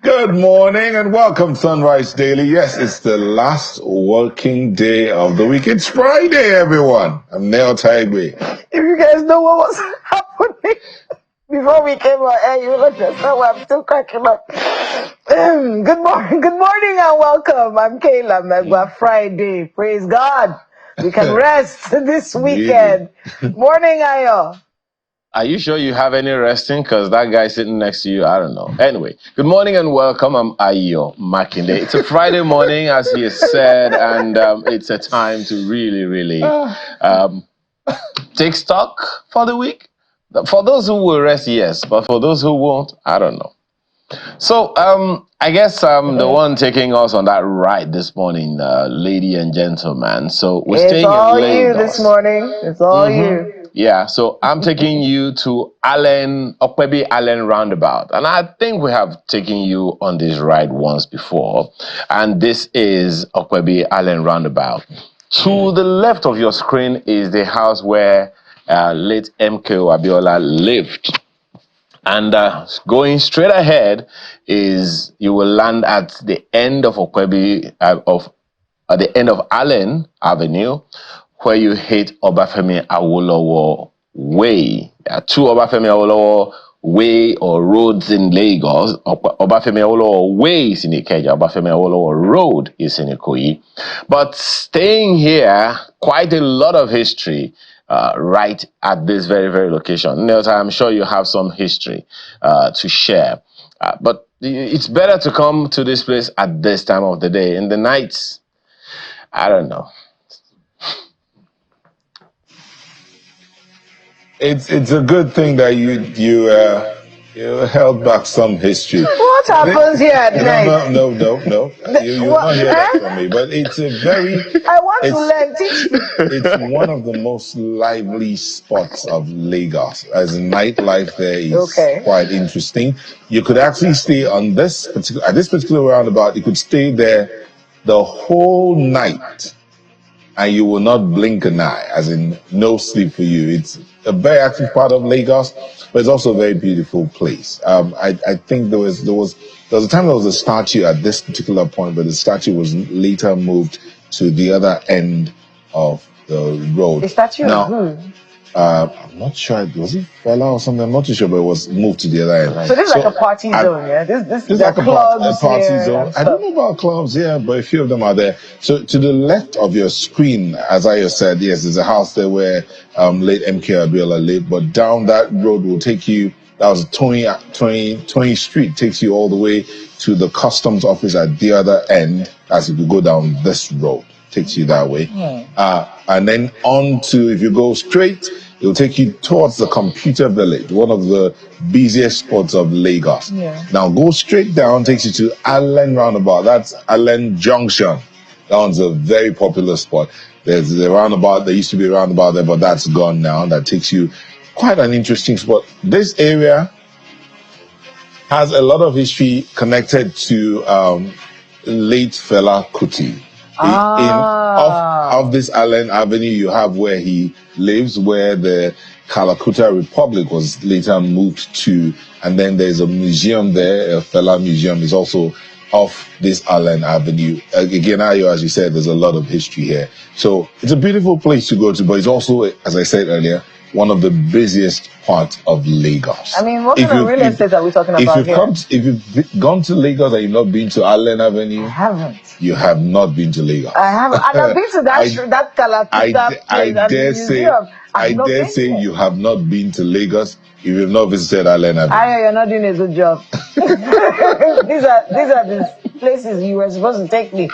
Good morning and welcome Sunrise Daily. Yes, it's the last working day of the week. It's Friday, everyone. I'm Neil Taigwe. If you guys know what was happening before we came on air, you will understand why I'm still cracking up. Good morning and welcome. I'm Kayla Megwa. Friday. Praise God. We can rest this weekend. Morning, Ayo. Are you sure you have any resting? Because that guy sitting next to you, I don't know. Anyway, good morning and welcome. I'm Ayo Makinde. It's a Friday morning, as he has said, and it's a time to really take stock for the week. For those who will rest, yes, but for those who won't, I don't know. So, I guess I'm the one taking us on that ride this morning, lady and gentlemen. So we're staying in Lagos. It's all you this morning. It's all you. Yeah, so I'm taking you to Okwebi Allen Roundabout. And I think we have taken you on this ride once before. And this is Okwebi Allen Roundabout. To the left of your screen is the house where late MKO Abiola lived. And going straight ahead is you will land at the end of Okwebi, at the end of Allen Avenue, where you hit Obafemi Awolowo Way. There are two Obafemi Awolowo Way or roads in Lagos. Obafemi Awolowo Way is in Ikeja. Obafemi Awolowo Road is in Ikoyi. But staying here, quite a lot of history right at this very location. Nelson, I'm sure you have some history to share. But it's better to come to this place at this time of the day. In the nights, I don't know. It's a good thing that you held back some history. What happens here at night? No. You'll not hear that from me. But it's a very... I want to learn. Teach me. It's one of the most lively spots of Lagos. As in nightlife there is quite interesting. You could actually stay on this particular roundabout. You could stay there the whole night and you will not blink an eye, as in no sleep for you. It's a very active part of Lagos, but it's also a very beautiful place. I think there was a time there was a statue at this particular point, but the statue was later moved to the other end of the road. The statue of who? I'm not sure. Was it Fella or something? I'm not too sure, but it was moved to the other end. So this is like a party zone, yeah? This is like a party zone. I don't know about clubs, yeah, but a few of them are there. So to the left of your screen, as I said, yes, there's a house there where late MK Abiola lived, but down that road will take you, that was 20 Street, takes you all the way to the customs office at the other end, as if you go down this road. Takes you that way. And then on to, if you go straight, it'll take you towards the Computer Village, one of the busiest spots of Lagos. Now go straight down, takes you to Allen Roundabout. That's Allen Junction. That one's a very popular spot. There's a roundabout, there used to be a roundabout there, but that's gone now. That takes you quite an interesting spot. This area has a lot of history connected to late Fela Kuti. Off this Allen Avenue, you have where he lives, where the Kalakuta Republic was later moved to, and then there's a museum there, a Fela Museum is also off this Allen Avenue. Again, Ayo, as you said, there's a lot of history here. So it's a beautiful place to go to, but it's also, as I said earlier, one of the busiest parts of Lagos. I mean, what kind of real estate are we talking about here? If you've gone to Lagos and you've not been to Allen Avenue, I haven't. You have not been to Lagos. I haven't. And I've been to that Kalakuta place. I dare say you have not been to Lagos if you've not visited Allen Avenue. Ayo, you're not doing a good job. These are the places you were supposed to take me.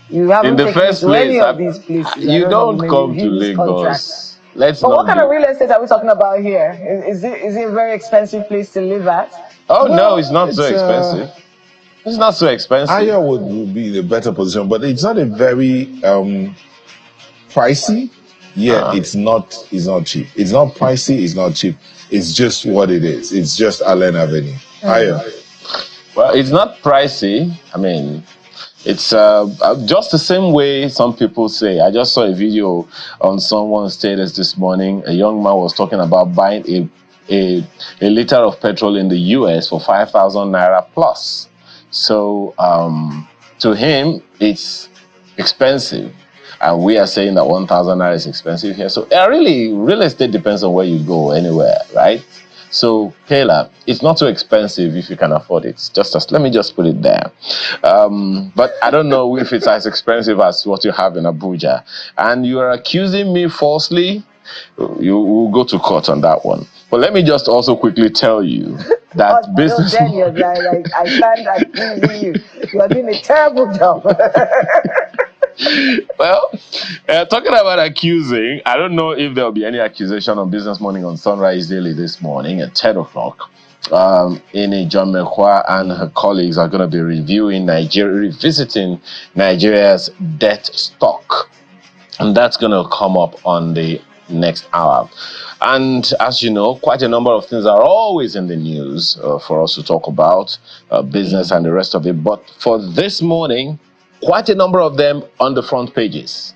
You haven't taken me to any of these places. You don't come to Lagos. But what kind of real estate are we talking about here? Is it a very expensive place to live at? Oh, no, it's not so expensive. It's not so expensive. Aya would be in a better position, but it's not a very pricey. Yeah, it's not cheap. It's not pricey, it's not cheap. It's just what it is. It's just Allen Avenue. Aya. Well, it's not pricey. I mean, it's just the same way some people say. I just saw a video on someone's status this morning. A young man was talking about buying a liter of petrol in the US for 5,000 naira plus. So to him, it's expensive. And we are saying that 1,000 naira is expensive here. So really, real estate depends on where you go anywhere, right? So, Kayla, it's not too expensive if you can afford it. Let me just put it there. But I don't know if it's as expensive as what you have in Abuja. And you are accusing me falsely. You will go to court on that one. But let me just also quickly tell you that business. I stand accusing you. You are doing a terrible job. Well, talking about accusing, I don't know if there will be any accusation on Business Morning on Sunrise Daily this morning at 10 o'clock. Ine John Mekwa and her colleagues are going to be revisiting Nigeria's debt stock. And that's going to come up on the next hour. And as you know, quite a number of things are always in the news for us to talk about, business and the rest of it. But for this morning, quite a number of them on the front pages.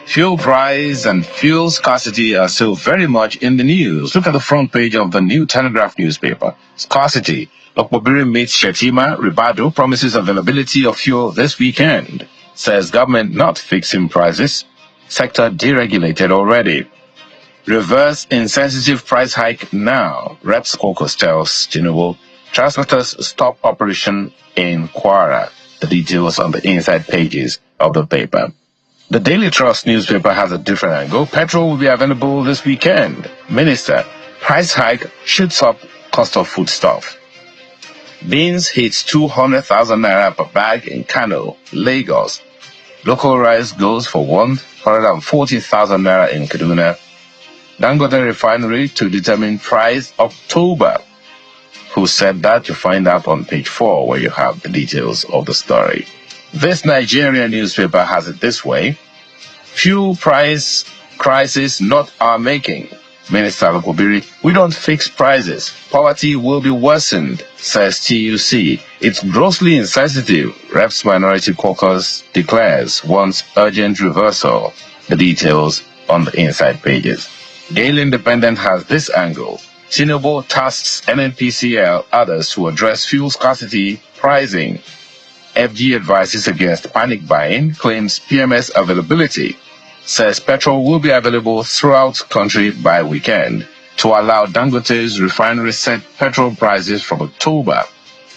Fuel price and fuel scarcity are still very much in the news. Look at the front page of the New Telegraph newspaper. Scarcity. Okpobiri meets Shetima. Ribado promises availability of fuel this weekend. Says government not fixing prices. Sector deregulated already. Reverse insensitive price hike now. Reps Caucus tells Tinubu. Transporters stop operation in Kwara. The details on the inside pages of the paper. The Daily Trust newspaper has a different angle. Petrol will be available this weekend. Minister, price hike shoots up cost of foodstuff. Beans hits 200,000 naira per bag in Kano, Lagos. Local rice goes for 140,000 naira in Kaduna. Dangote refinery to determine price October. Who said that? You find out on page 4 where you have the details of the story. This Nigerian newspaper has it this way. Fuel price crisis not our making. Minister Okpobiri, we don't fix prices. Poverty will be worsened, says TUC. It's grossly insensitive, Reps Minority Caucus declares, wants urgent reversal. The details on the inside pages. Daily Independent has this angle. Tinubu tasks NNPCL others to address fuel scarcity pricing. FG advises against panic buying, claims PMS availability, says petrol will be available throughout country by weekend to allow Dangote's refinery set petrol prices from October.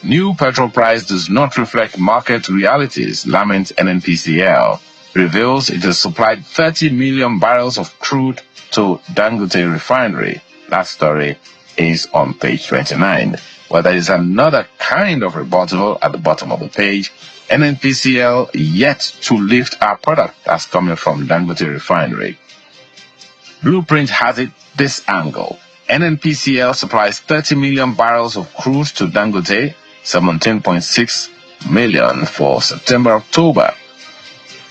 New petrol price does not reflect market realities, laments NNPCL. Reveals it has supplied 30 million barrels of crude to Dangote refinery. That story is on page 29. Well, there is another kind of rebuttal at the bottom of the page. NNPCL yet to lift our product. That's coming from Dangote refinery. Blueprint has it this angle. NNPCL supplies 30 million barrels of crude to Dangote, 17.6 million for September-October.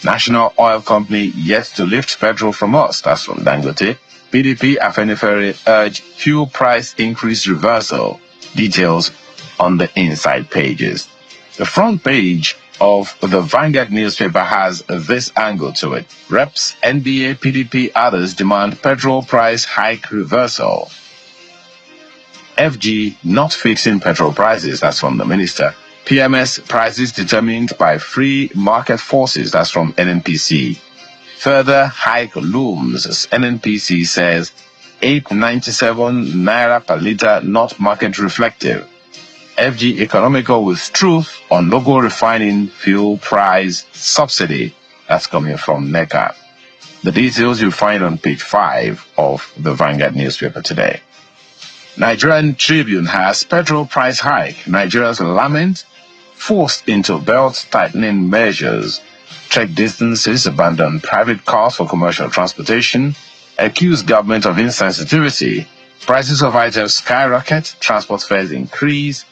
National Oil Company yet to lift petrol from us. That's from Dangote. PDP Afenifere urge fuel price increase reversal. Details on the inside pages. The front page of the Vanguard newspaper has this angle to it. Reps, NBA, PDP, others demand petrol price hike reversal. FG not fixing petrol prices. That's from the minister. PMS prices determined by free market forces. That's from NNPC. Further hike looms as NNPC says 897 naira per litre not market reflective. FG Economical with truth on local refining fuel price subsidy. That's coming from NECA. The details you find on page 5 of the Vanguard newspaper today. Nigerian Tribune has petrol price hike. Nigeria's lament forced into belt tightening measures. Check distances, abandon private cars for commercial transportation, accuse government of insensitivity, prices of items skyrocket, transport fares increase,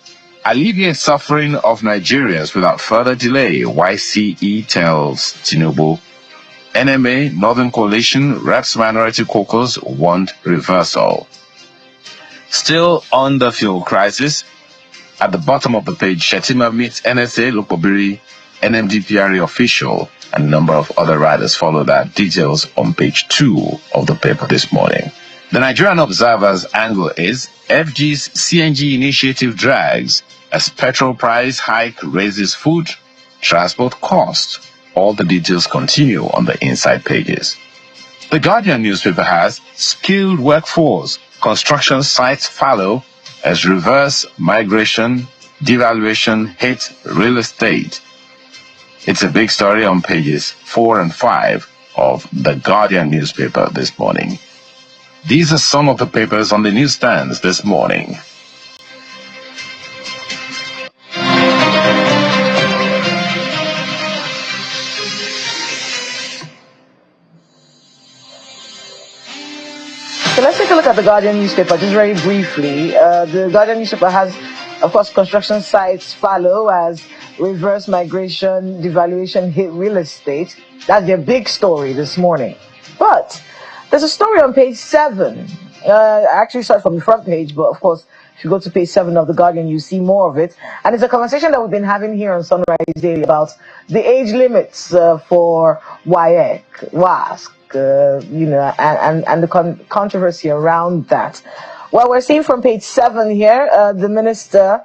alleviate suffering of Nigerians without further delay, YCE tells Tinubu. NMA, Northern Coalition, Reps Minority Caucus want reversal. Still on the fuel crisis, At the bottom of the page, Shetima meets NSA, Lukobiri, NMDPRA official, and a number of other riders follow that. Details on page 2 of the paper this morning. The Nigerian Observer's angle is FG's CNG initiative drags as petrol price hike raises food, transport cost. All the details continue on the inside pages. The Guardian newspaper has skilled workforce, construction sites fallow as reverse migration, devaluation hit real estate. It's a big story on pages 4 and 5 of the Guardian newspaper this morning. These are some of the papers on the newsstands this morning. So let's take a look at the Guardian newspaper just very briefly. The Guardian newspaper has, of course, construction sites fallow as reverse migration, devaluation hit real estate. That's their big story this morning. But there's a story on page 7. I actually saw it from the front page, but of course, if you go to page 7 of the Guardian, you see more of it. And it's a conversation that we've been having here on Sunrise Daily about the age limits for WAEC, WASC. And the controversy around that. Well, we're seeing from page 7 here, the minister,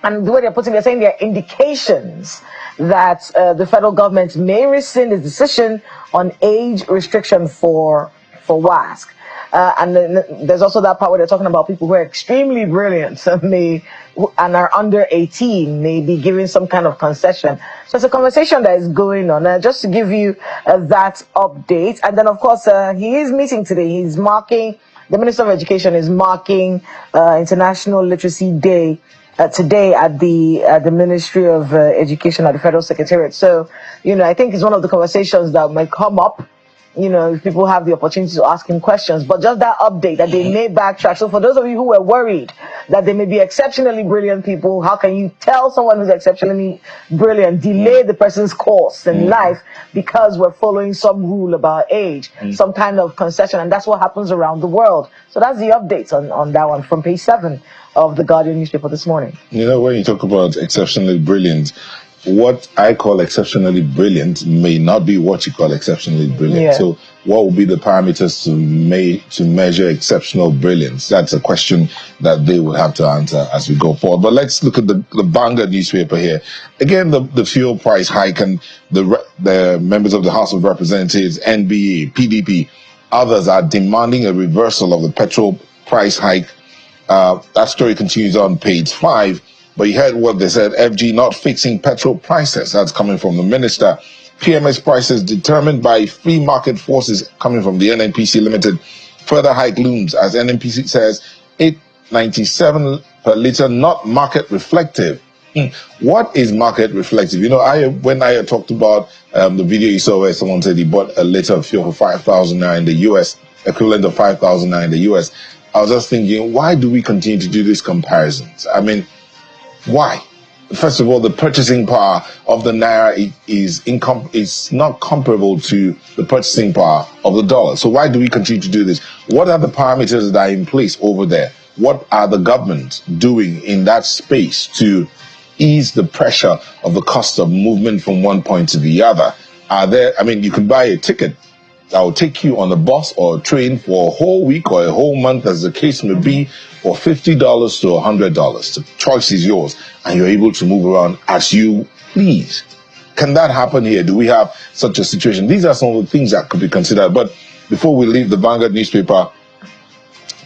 and the way they're saying there are indications that the federal government may rescind its decision on age restriction for WASC. And then there's also that part where they're talking about people who are extremely brilliant and are under 18 may be given some kind of concession. So it's a conversation that is going on. Just to give you that update. And then, of course, he is meeting today. The Minister of Education is marking International Literacy Day today at the Ministry of Education at the Federal Secretariat. So, I think it's one of the conversations that might come up, if people have the opportunity to ask him questions. But just that update that they may backtrack. So for those of you who were worried that they may be exceptionally brilliant people, how can you tell someone who's exceptionally brilliant, delay the person's course in life because we're following some rule about age, some kind of concession, and that's what happens around the world. So that's the updates on that one from page 7 of the Guardian newspaper this morning. When you talk about exceptionally brilliant, what I call exceptionally brilliant may not be what you call exceptionally brilliant. Yeah. So what would be the parameters to measure exceptional brilliance? That's a question that they will have to answer as we go forward. But let's look at the Vanguard newspaper here. Again, the fuel price hike, and the members of the House of Representatives, NBA, PDP, others are demanding a reversal of the petrol price hike. That story continues on page 5. But you heard what they said, FG not fixing petrol prices. That's coming from the minister. PMS prices determined by free market forces coming from the NNPC Limited. Further hike looms as NNPC says $8.97 per litre, not market reflective. What is market reflective? When I talked about the video you saw where someone said he bought a litre of fuel for 5,000 naira in the US, equivalent of 5,000 naira in the US, I was just thinking, why do we continue to do these comparisons? Why? First of all, the purchasing power of the naira is not comparable to the purchasing power of the dollar. So why do we continue to do this? What are the parameters that are in place over there? What are the governments doing in that space to ease the pressure of the cost of movement from one point to the other? You can buy a ticket that will take you on a bus or a train for a whole week or a whole month, as the case may be, for $50 to $100. The choice is yours, and you're able to move around as you please. Can that happen here? Do we have such a situation? These are some of the things that could be considered. But before we leave the Vanguard newspaper,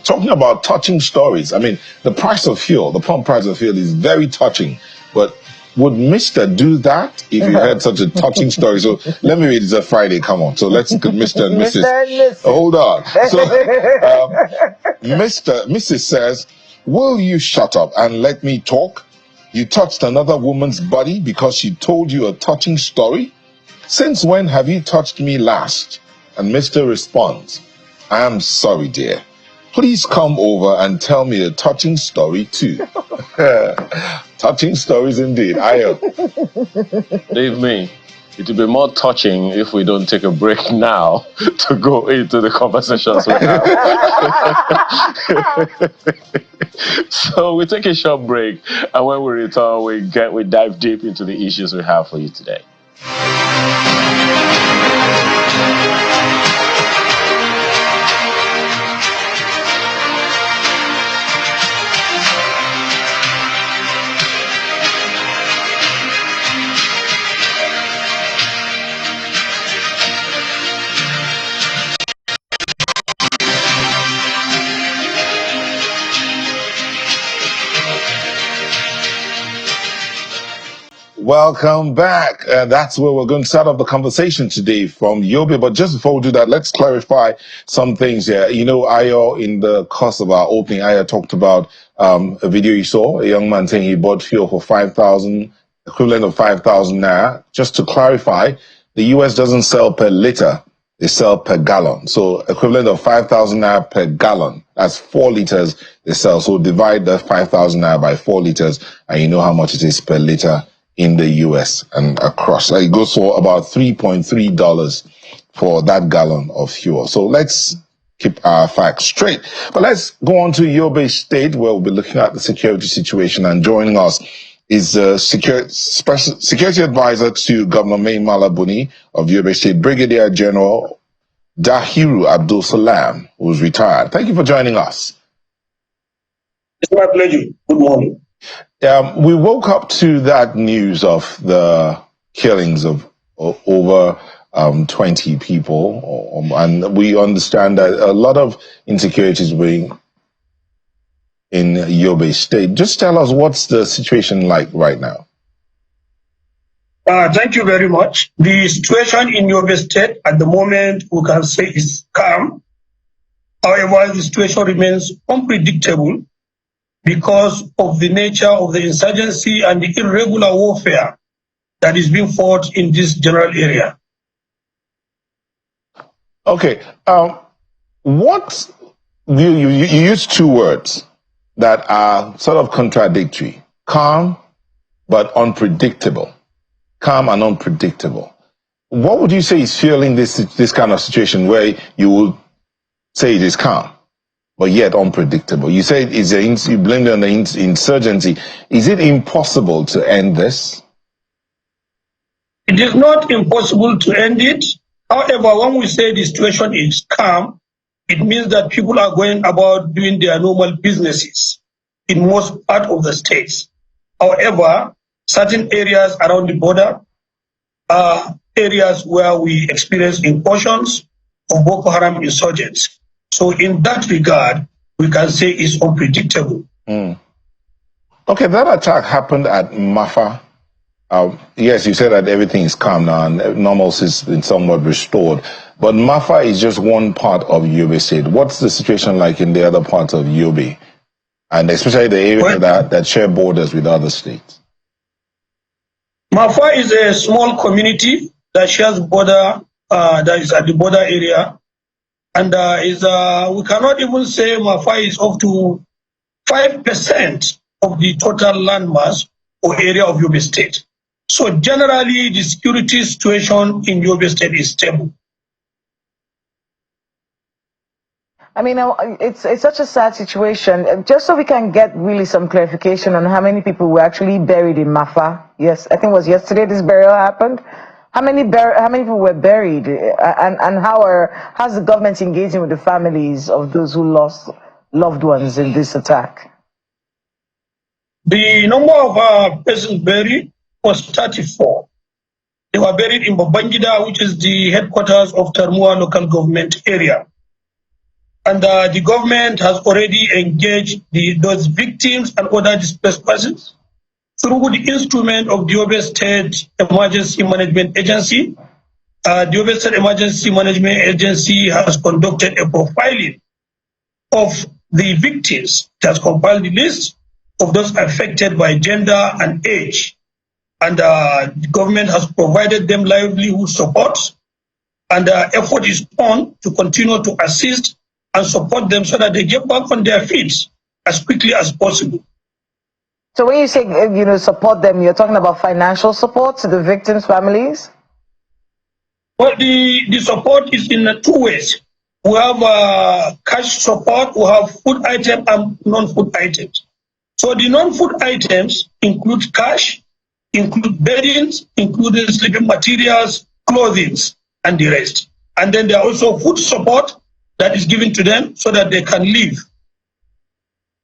talking about touching stories. The price of fuel, the pump price of fuel is very touching. But would Mr. do that if you had such a touching story? So let me read. It's a Friday. Come on. So let's look at Mr. and Mrs. Mr. and Mrs. Hold on. So Mrs. says, will you shut up and let me talk? You touched another woman's body because she told you a touching story? Since when have you touched me last? And Mr. responds, I am sorry, dear. Please come over and tell me a touching story too. Touching stories indeed. Believe me, it will be more touching if we don't take a break now to go into the conversations we have. So we take a short break, and when we return, we dive deep into the issues we have for you today. Welcome back. That's where we're going to start off the conversation today from Yobe. But just before we do that, let's clarify some things here. You know, Ayo, in the course of our opening, Ayo talked about a video you saw, a young man saying he bought fuel for 5,000, equivalent of 5,000 naira. Just to clarify, the US doesn't sell per liter, they sell per gallon. So equivalent of 5,000 naira per gallon. That's 4 liters they sell. So divide the 5,000 naira by 4 liters, and you know how much it is per liter in the US and across. It goes for about $3.3 for that gallon of fuel. So let's keep our facts straight. But let's go on to Yobe State, where we'll be looking at the security situation. And joining us is the security advisor to Governor Mai Mala Buni of Yobe State, Brigadier General Dahiru Abdul Salam, who's retired. Thank you for joining us. It's my pleasure. Good morning. We woke up to that news of the killings of over 20 people, and we understand that a lot of insecurity is being in Yobe State. Just tell us, what's the situation like right now? Thank you very much. The situation in Yobe State at the moment, we can say, is calm. However, the situation remains unpredictable because of the nature of the insurgency and the irregular warfare that is being fought in this general area. Okay. What you use 2 words that are sort of contradictory: calm, but unpredictable. Calm and unpredictable. What would you say is fueling this kind of situation where you would say it is calm, but yet unpredictable? You say you blame it on the insurgency. Is it impossible to end this? It is not impossible to end it. However, when we say the situation is calm, it means that people are going about doing their normal businesses in most part of the states. However, certain areas around the border are areas where we experience incursions of Boko Haram insurgents. So in that regard, we can say it's unpredictable. Okay, that attack happened at Mafa. Yes, you said that everything is calm now and normalcy has been somewhat restored. But Mafa is just one part of Yobe State. What's the situation like in the other parts of Yobe? And especially the area that share borders with other states? Mafa is a small community that shares border, that is at the border area. And we cannot even say Mafa is up to 5% of the total landmass or area of Yobe State. So generally, the security situation in Yobe State is stable. I mean, it's such a sad situation. Just so we can get really some clarification on how many people were actually buried in Mafa. Yes, I think it was yesterday this burial happened. How many people were buried, and how's the government engaging with the families of those who lost loved ones in this attack? The number of persons buried was 34. They were buried in Babangida, which is the headquarters of Tarmua local government area. And the government has already engaged those victims and other displaced persons through the instrument of the Yobe State Emergency Management Agency. The Yobe State Emergency Management Agency has conducted a profiling of the victims. It has compiled the list of those affected by gender and age. And the government has provided them livelihood support. And effort is on to continue to assist and support them so that they get back on their feet as quickly as possible. So when you say, support them, you're talking about financial support to the victims' families? Well, the support is in 2 ways. We have cash support, we have food items and non-food items. So the non-food items include cash, include beddings, including sleeping materials, clothing, and the rest. And then there are also food support that is given to them so that they can live.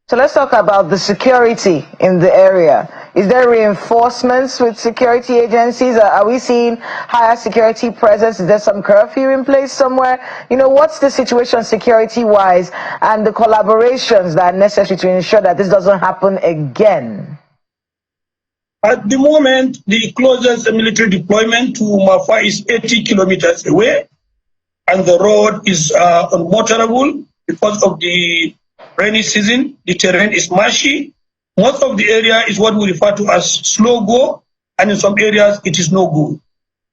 So let's talk about the security in the area. Is there reinforcements with security agencies? Are we seeing higher security presence? Is there some curfew in place somewhere? You know, what's the situation security-wise and the collaborations that are necessary to ensure that this doesn't happen again? At the moment, the closest military deployment to Mafa is 80 kilometers away, and the road is unmotorable because of the rainy season. The terrain is marshy. Most of the area is what we refer to as slow go, and in some areas it is no go.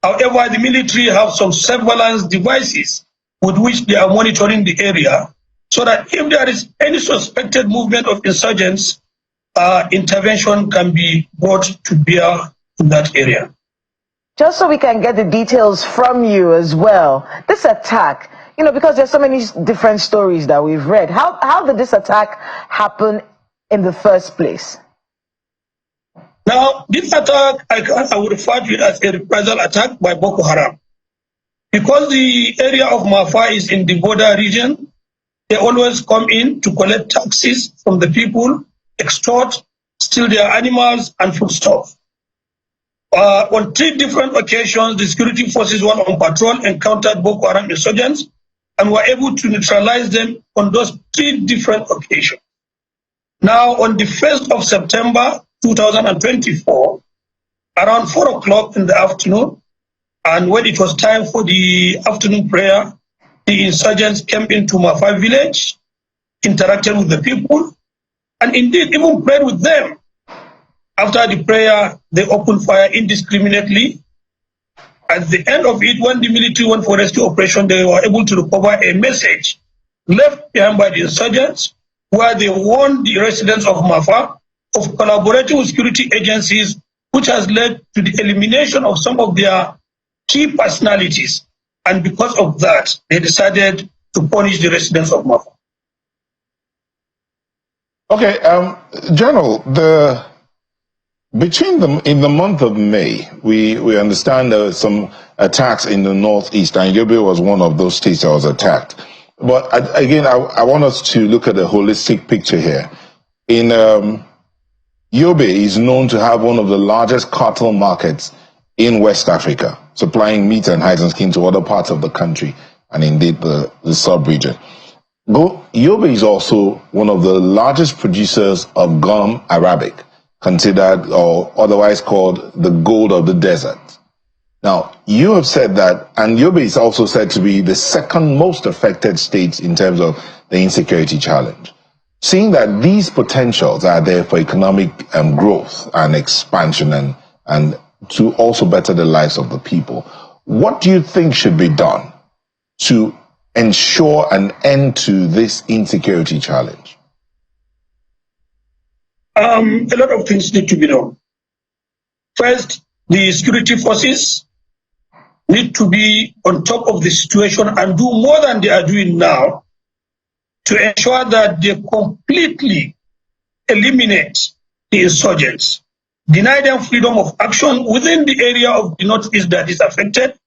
However, the military have some surveillance devices with which they are monitoring the area, so that if there is any suspected movement of insurgents, intervention can be brought to bear in that area. Just so we can get the details from you as well, this attack, you know, because there's so many different stories that we've read, how did this attack happen in the first place? Now, this attack, I would refer to it as a reprisal attack by Boko Haram. Because the area of Mafa is in the border region, they always come in to collect taxes from the people, extort, steal their animals and foodstuff. On 3 different occasions, the security forces were on patrol, encountered Boko Haram insurgents, and were able to neutralize them on those 3 different occasions. Now, on the 1st of September 2024, around 4 o'clock in the afternoon, and when it was time for the afternoon prayer, the insurgents came into Mafa village, interacted with the people, and indeed even prayed with them. After the prayer, they opened fire indiscriminately. At the end of it, when the military went for rescue operation, they were able to recover a message left behind by the insurgents, where they warned the residents of Mafa of collaborating with security agencies, which has led to the elimination of some of their key personalities. And because of that, they decided to punish the residents of Mafa. Okay, General, in the month of May, we understand there were some attacks in the northeast, and Yobe was one of those states that was attacked. But again, I want us to look at the holistic picture here. In Yobe is known to have one of the largest cattle markets in West Africa, supplying meat and hides and skin to other parts of the country, and indeed the sub-region. Yobe is also one of the largest producers of gum arabic, considered or otherwise called the gold of the desert. Now, you have said that, and Yobe is also said to be the second most affected state in terms of the insecurity challenge. Seeing that these potentials are there for economic growth and expansion and to also better the lives of the people, what do you think should be done to ensure an end to this insecurity challenge? A lot of things need to be done. First, the security forces need to be on top of the situation and do more than they are doing now to ensure that they completely eliminate the insurgents, deny them freedom of action within the area of the northeast that is affected,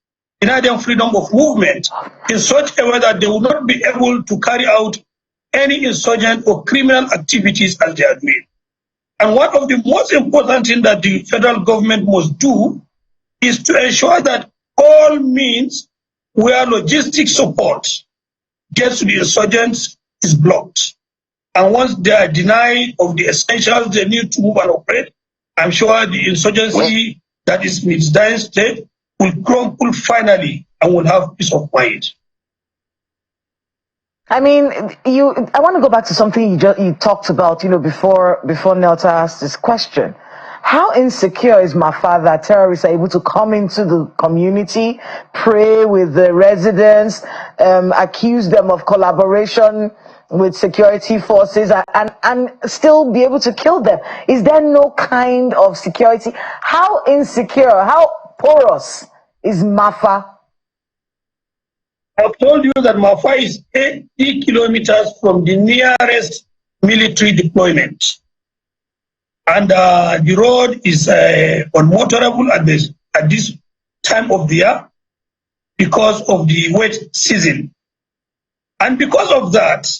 deny them freedom of movement in such a way that they will not be able to carry out any insurgent or criminal activities as they are doing. And one of the most important things that the federal government must do is to ensure that all means where logistic support gets to the insurgents is blocked. And once they are denied of the essentials they need to move and operate, I'm sure the insurgency that is in its dying state will crumble finally and will have peace of mind. I mean, I want to go back to something you talked about, before Nelta asked this question. How insecure is Mafa that terrorists are able to come into the community, pray with the residents, accuse them of collaboration with security forces and still be able to kill them? Is there no kind of security? How insecure, how porous is Mafa? I've told you that Mafa is 80 kilometers from the nearest military deployment. And the road is unmotorable at this time of the year because of the wet season. And because of that,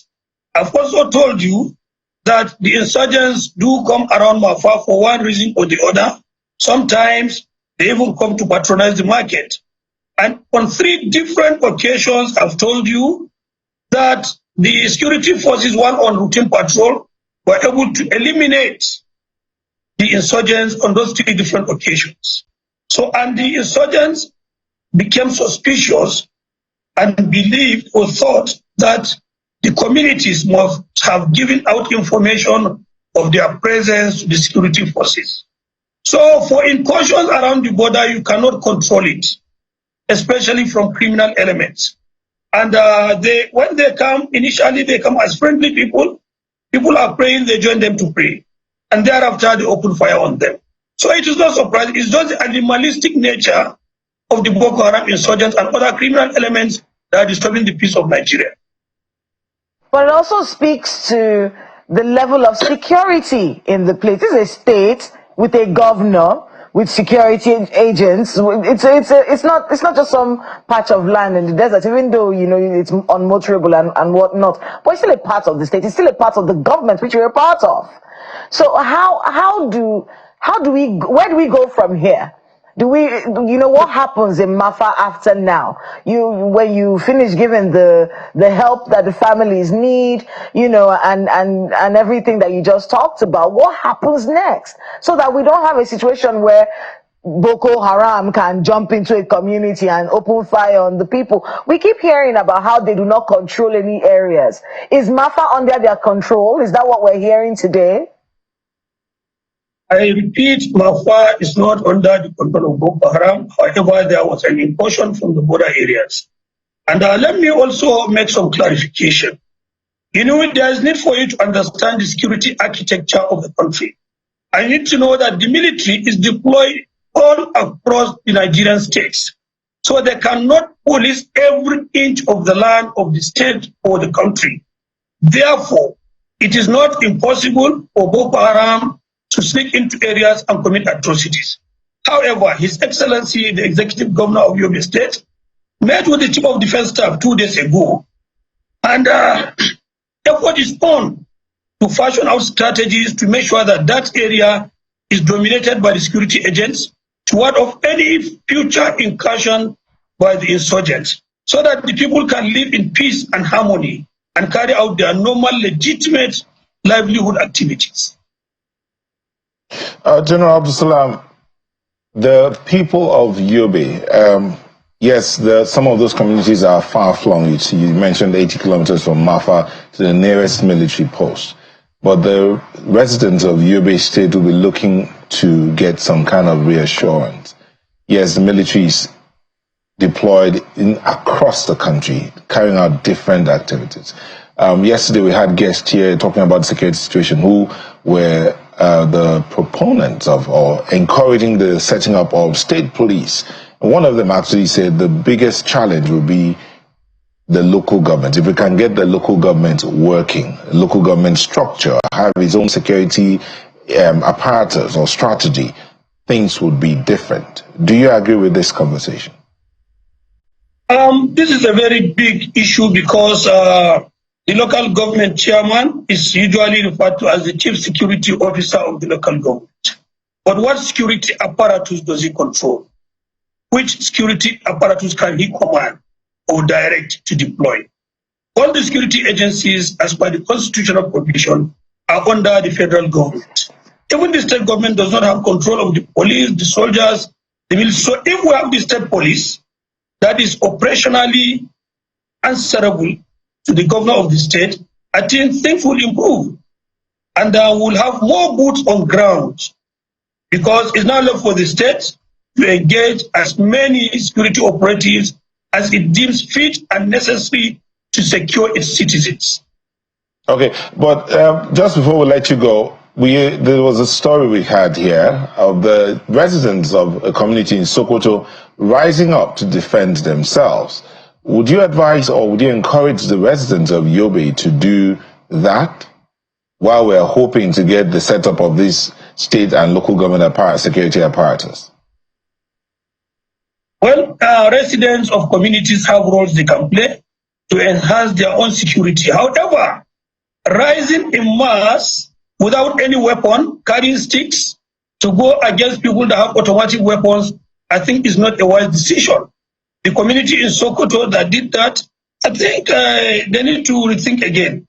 I've also told you that the insurgents do come around Mafa for one reason or the other. Sometimes they even come to patronize the market. And on 3 different occasions, I've told you that the security forces, one on routine patrol, were able to eliminate the insurgents on those 3 different occasions. So, and the insurgents became suspicious and believed or thought that the communities must have given out information of their presence to the security forces. So for incursions around the border, you cannot control it, especially from criminal elements. And when they come, initially they come as friendly people. People are praying, they join them to pray. And thereafter they open fire on them. So it is not surprising, it's just the animalistic nature of the Boko Haram insurgents and other criminal elements that are disturbing the peace of Nigeria. But it also speaks to the level of security in the place. This is a state with a governor, with security agents. It's not just some patch of land in the desert, even though it's unmotorable and whatnot. But it's still a part of the state. It's still a part of the government which we're a part of. So where do we go from here? Do we, what happens in Mafa after now? When you finish giving the help that the families need, and everything that you just talked about, what happens next? So that we don't have a situation where Boko Haram can jump into a community and open fire on the people. We keep hearing about how they do not control any areas. Is Mafa under their control? Is that what we're hearing today? I repeat, Mafa is not under the control of Boko Haram. However, there was an incursion from the border areas. And let me also make some clarification. There is need for you to understand the security architecture of the country. I need to know that the military is deployed all across the Nigerian states. So they cannot police every inch of the land of the state or the country. Therefore, it is not impossible for Boko Haram to sneak into areas and commit atrocities. However, His Excellency, the Executive Governor of Yobe State, met with the Chief of Defense Staff 2 days ago, and effort is on to fashion out strategies to make sure that that area is dominated by the security agents to ward off any future incursion by the insurgents, so that the people can live in peace and harmony and carry out their normal, legitimate livelihood activities. General Abdulsalam, the people of Yobe, yes, some of those communities are far-flung. You mentioned 80 kilometers from Mafa to the nearest military post. But the residents of Yobe State will be looking to get some kind of reassurance. Yes, the military is deployed across the country, carrying out different activities. Yesterday we had guests here talking about the security situation who were the proponents of or encouraging the setting up of state police. And one of them actually said the biggest challenge will be the local government. If we can get the local government working, local government structure, have its own security apparatus or strategy, things would be different. Do you agree with this conversation? This is a very big issue because the local government chairman is usually referred to as the chief security officer of the local government. But what security apparatus does he control? Which security apparatus can he command or direct to deploy? All the security agencies, as per the constitutional provision, are under the federal government. Even the state government does not have control of the police, the soldiers, the military. So if we have the state police that is operationally answerable to the governor of the state, I think things will improve. And we'll have more boots on ground, because it's now left for the state to engage as many security operatives as it deems fit and necessary to secure its citizens. Okay, but just before we let you go, there was a story we had here of the residents of a community in Sokoto rising up to defend themselves. Would you advise or would you encourage the residents of Yobe to do that while we're hoping to get the setup of this state and local government security apparatus? Well, residents of communities have roles they can play to enhance their own security. However, rising in mass without any weapon, carrying sticks to go against people that have automatic weapons, I think is not a wise decision. The community in Sokoto that did that, I think they need to rethink again.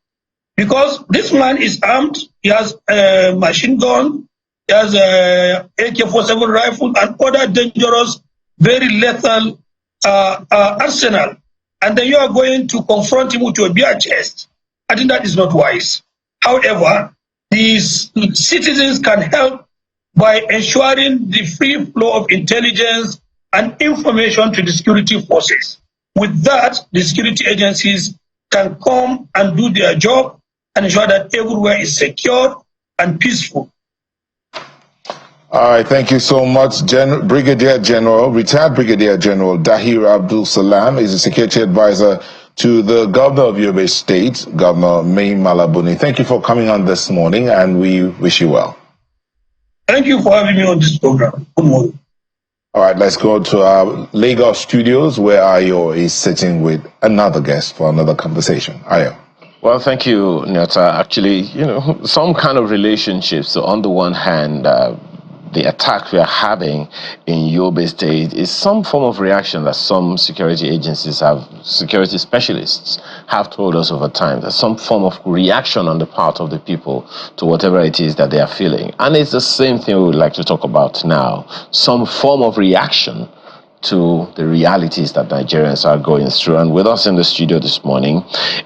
Because this man is armed, he has a machine gun, he has a AK-47 rifle and other dangerous, very lethal arsenal. And then you are going to confront him with your bare chest. I think that is not wise. However, these citizens can help by ensuring the free flow of intelligence and information to the security forces. With that, the security agencies can come and do their job and ensure that everywhere is secure and peaceful. All right, thank you so much, retired Brigadier General Dahir Abdul Salam is a security advisor to the governor of Yobe State, Governor Mai Malabuni. Thank you for coming on this morning, and we wish you well. Thank you for having me on this program. Good morning. All right, let's go to our Lagos studios where Ayo is sitting with another guest for another conversation. Ayo. Well, thank you, Nyota. Actually, some kind of relationships. So on the one hand, the attack we are having in Yobe State is some form of reaction that some security agencies security specialists have told us over time. There's some form of reaction on the part of the people to whatever it is that they are feeling. And it's the same thing we would like to talk about now. Some form of reaction to the realities that Nigerians are going through. And with us in the studio this morning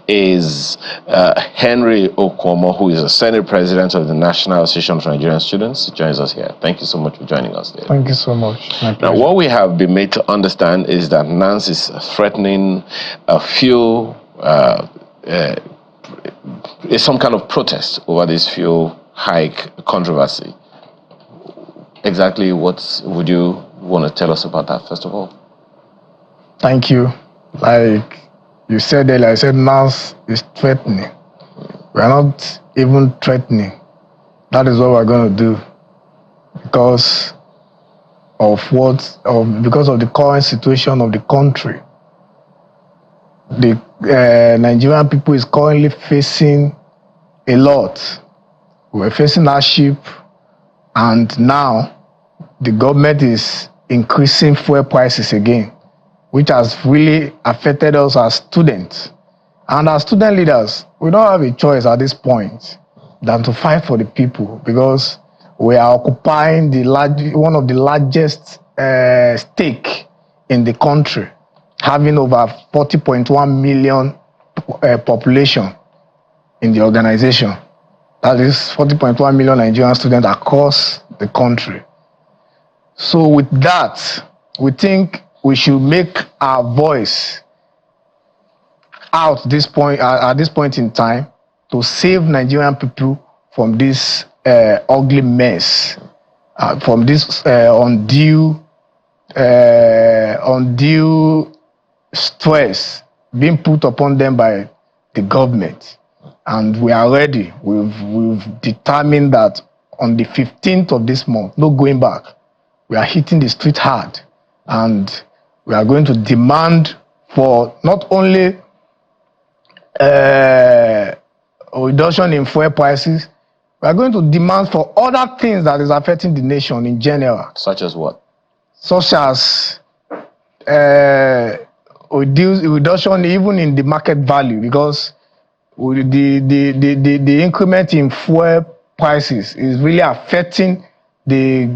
is Henry Okwomo, who is the Senate President of the National Association of Nigerian Students. He joins us here. Thank you so much for joining us today. Thank you so much. Now, what we have been made to understand is that NANS is threatening a fuel, some kind of protest over this fuel hike controversy. Exactly what would you want to tell us about that, first of all? Thank you. Like you said earlier, I said NANS is threatening. We are not even threatening. That is what we're going to do because of the current situation of the country. The Nigerian people is currently facing a lot. We're facing hardship, and now the government is increasing fuel prices again, which has really affected us as students. And as student leaders, we don't have a choice at this point than to fight for the people because we are occupying one of the largest stake in the country, having over 40.1 million population in the organization. That is 40.1 million Nigerian students across the country. So with that, we think we should make our voice out at this point in time to save Nigerian people from this ugly mess, from this undue stress being put upon them by the government. And we are ready. We've determined that on the 15th of this month, no going back, we are hitting the street hard, and we are going to demand for not only a reduction in fuel prices, we are going to demand for other things that is affecting the nation in general. Such as what? Such as reduction even in the market value, because the increment in fuel prices is really affecting the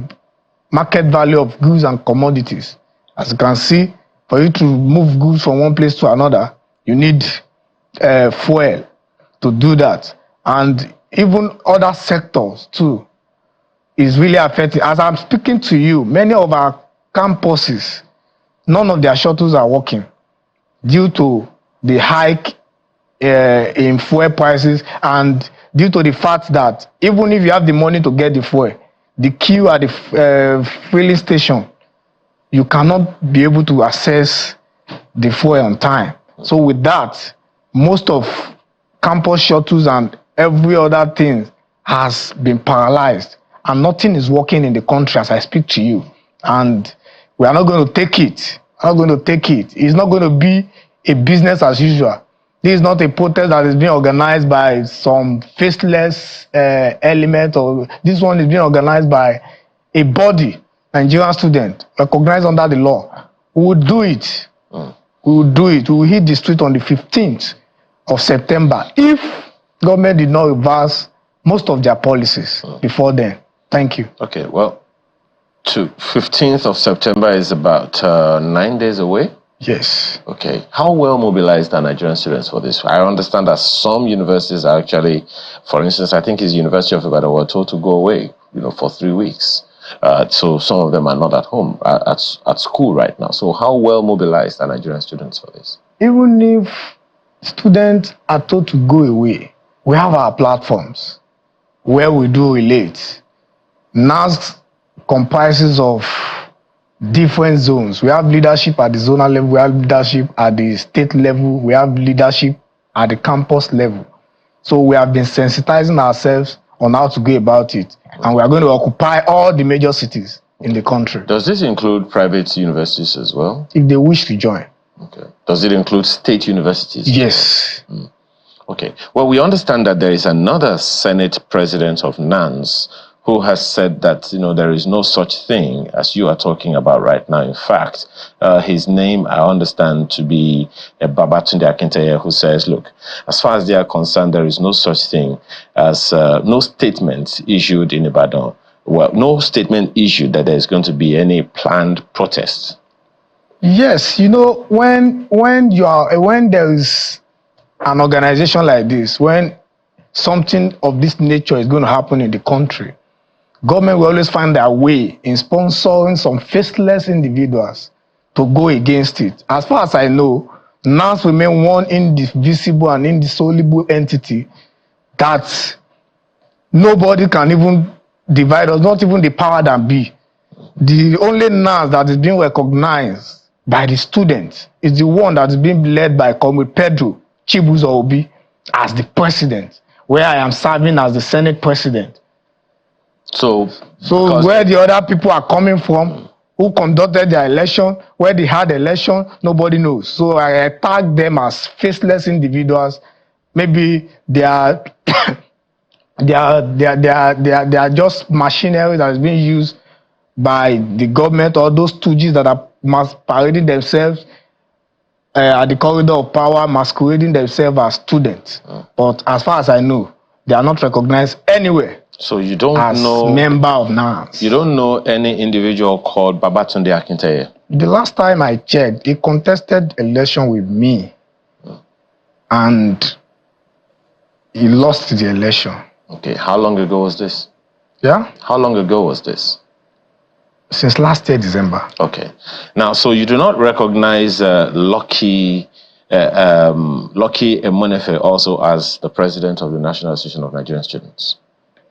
market value of goods and commodities. As you can see, for you to move goods from one place to another, you need fuel to do that. And even other sectors too is really affected. As I'm speaking to you, many of our campuses, none of their shuttles are working due to the hike in fuel prices, and due to the fact that even if you have the money to get the fuel, the queue at the filling station, you cannot be able to access the fuel on time. So with that, most of campus shuttles and every other thing has been paralyzed, and nothing is working in the country as I speak to you. And we are not going to take it. I'm not going to take it. It's not going to be a business as usual. This is not a protest that is being organized by some faceless element, or this one is being organized by a body, Nigerian student, recognized under the law. We will do it. We will do it. We will hit the street on the 15th of September if government did not reverse most of their policies before then. Thank you. Okay, well, to 15th of September is about 9 days away. Yes. Okay. How well mobilized are Nigerian students for this? I understand that some universities are actually, for instance, I think it's University of Ibadan were told to go away, for 3 weeks. So some of them are not at home, at school right now. So how well mobilized are Nigerian students for this? Even if students are told to go away, we have our platforms where we do relate. NANS comprises of different zones. We have leadership at the zonal level, we have leadership at the state level, we have leadership at the campus level. So we have been sensitizing ourselves on how to go about it, and we are going to occupy all the major cities in the country. Does this include private universities as well? If they wish to join. Okay. Does it include state universities? Yes. Okay. Well, we understand that there is another Senate president of NANS who has said that, there is no such thing as you are talking about right now. In fact, his name, I understand to be Babatunde Akintaye, who says, look, as far as they are concerned, there is no such thing as no statement issued in Ibadan. Well, no statement issued that there is going to be any planned protest. Yes, when there is an organization like this, when something of this nature is going to happen in the country, government will always find their way in sponsoring some faceless individuals to go against it. As far as I know, NANS remain one indivisible and indissoluble entity that nobody can even divide us, not even the power that be. The only NANS that is being recognized by the students is the one that is being led by Comrade Pedro Chibuzo Obi as the president, where I am serving as the Senate president. So where the other people are coming from, who conducted their election, where they had election, nobody knows. So I tag them as faceless individuals. Maybe they are they are just machinery that is being used by the government, or those stooges that are parading themselves at the corridor of power, masquerading themselves as students. But as far as I know, they are not recognized anywhere. So you don't know member of NANS. You don't know any individual called Babatunde Akintaye? The last time I checked, he contested election with me, and he lost the election. Okay, how long ago was this? Yeah? How long ago was this? Since last year, December. Okay. Now, so you do not recognize Lucky Emonefe also as the president of the National Association of Nigerian Students?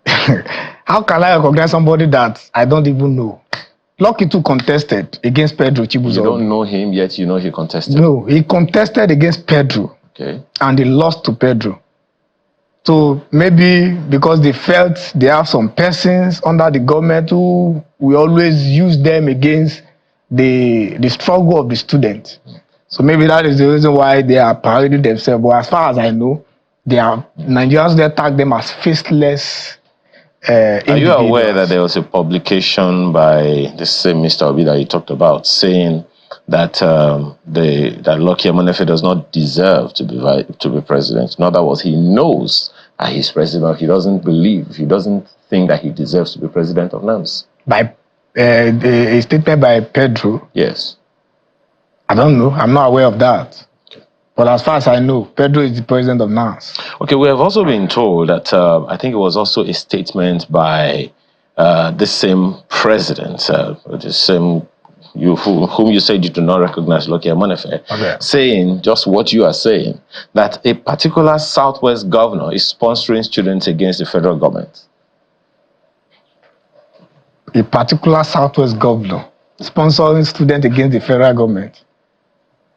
How can I recognize somebody that I don't even know? Lucky too contested against Pedro Chibuzo. You don't know him, yet you know he contested? No, he contested against Pedro. Okay. And he lost to Pedro. So maybe because they felt they have some persons under the government who we always use them against the struggle of the student. So maybe that is the reason why they are parading themselves. But as far as I know, Nigerians, they tag them as faceless. Are you aware that there was a publication by the same Mr. Obi that you talked about saying that that Lucky Emonefe does not deserve to be president? In other words, he knows that he's president. He doesn't think that he deserves to be president of NANS. By a statement by Pedro? Yes. I don't know. I'm not aware of that. But as far as I know, Pedro is the president of NANS. Okay, we have also been told that I think it was also a statement by the same president, the same whom you said you do not recognize, Lucky Emonefe, okay, saying just what you are saying, that a particular Southwest governor is sponsoring students against the federal government. A particular Southwest governor sponsoring students against the federal government?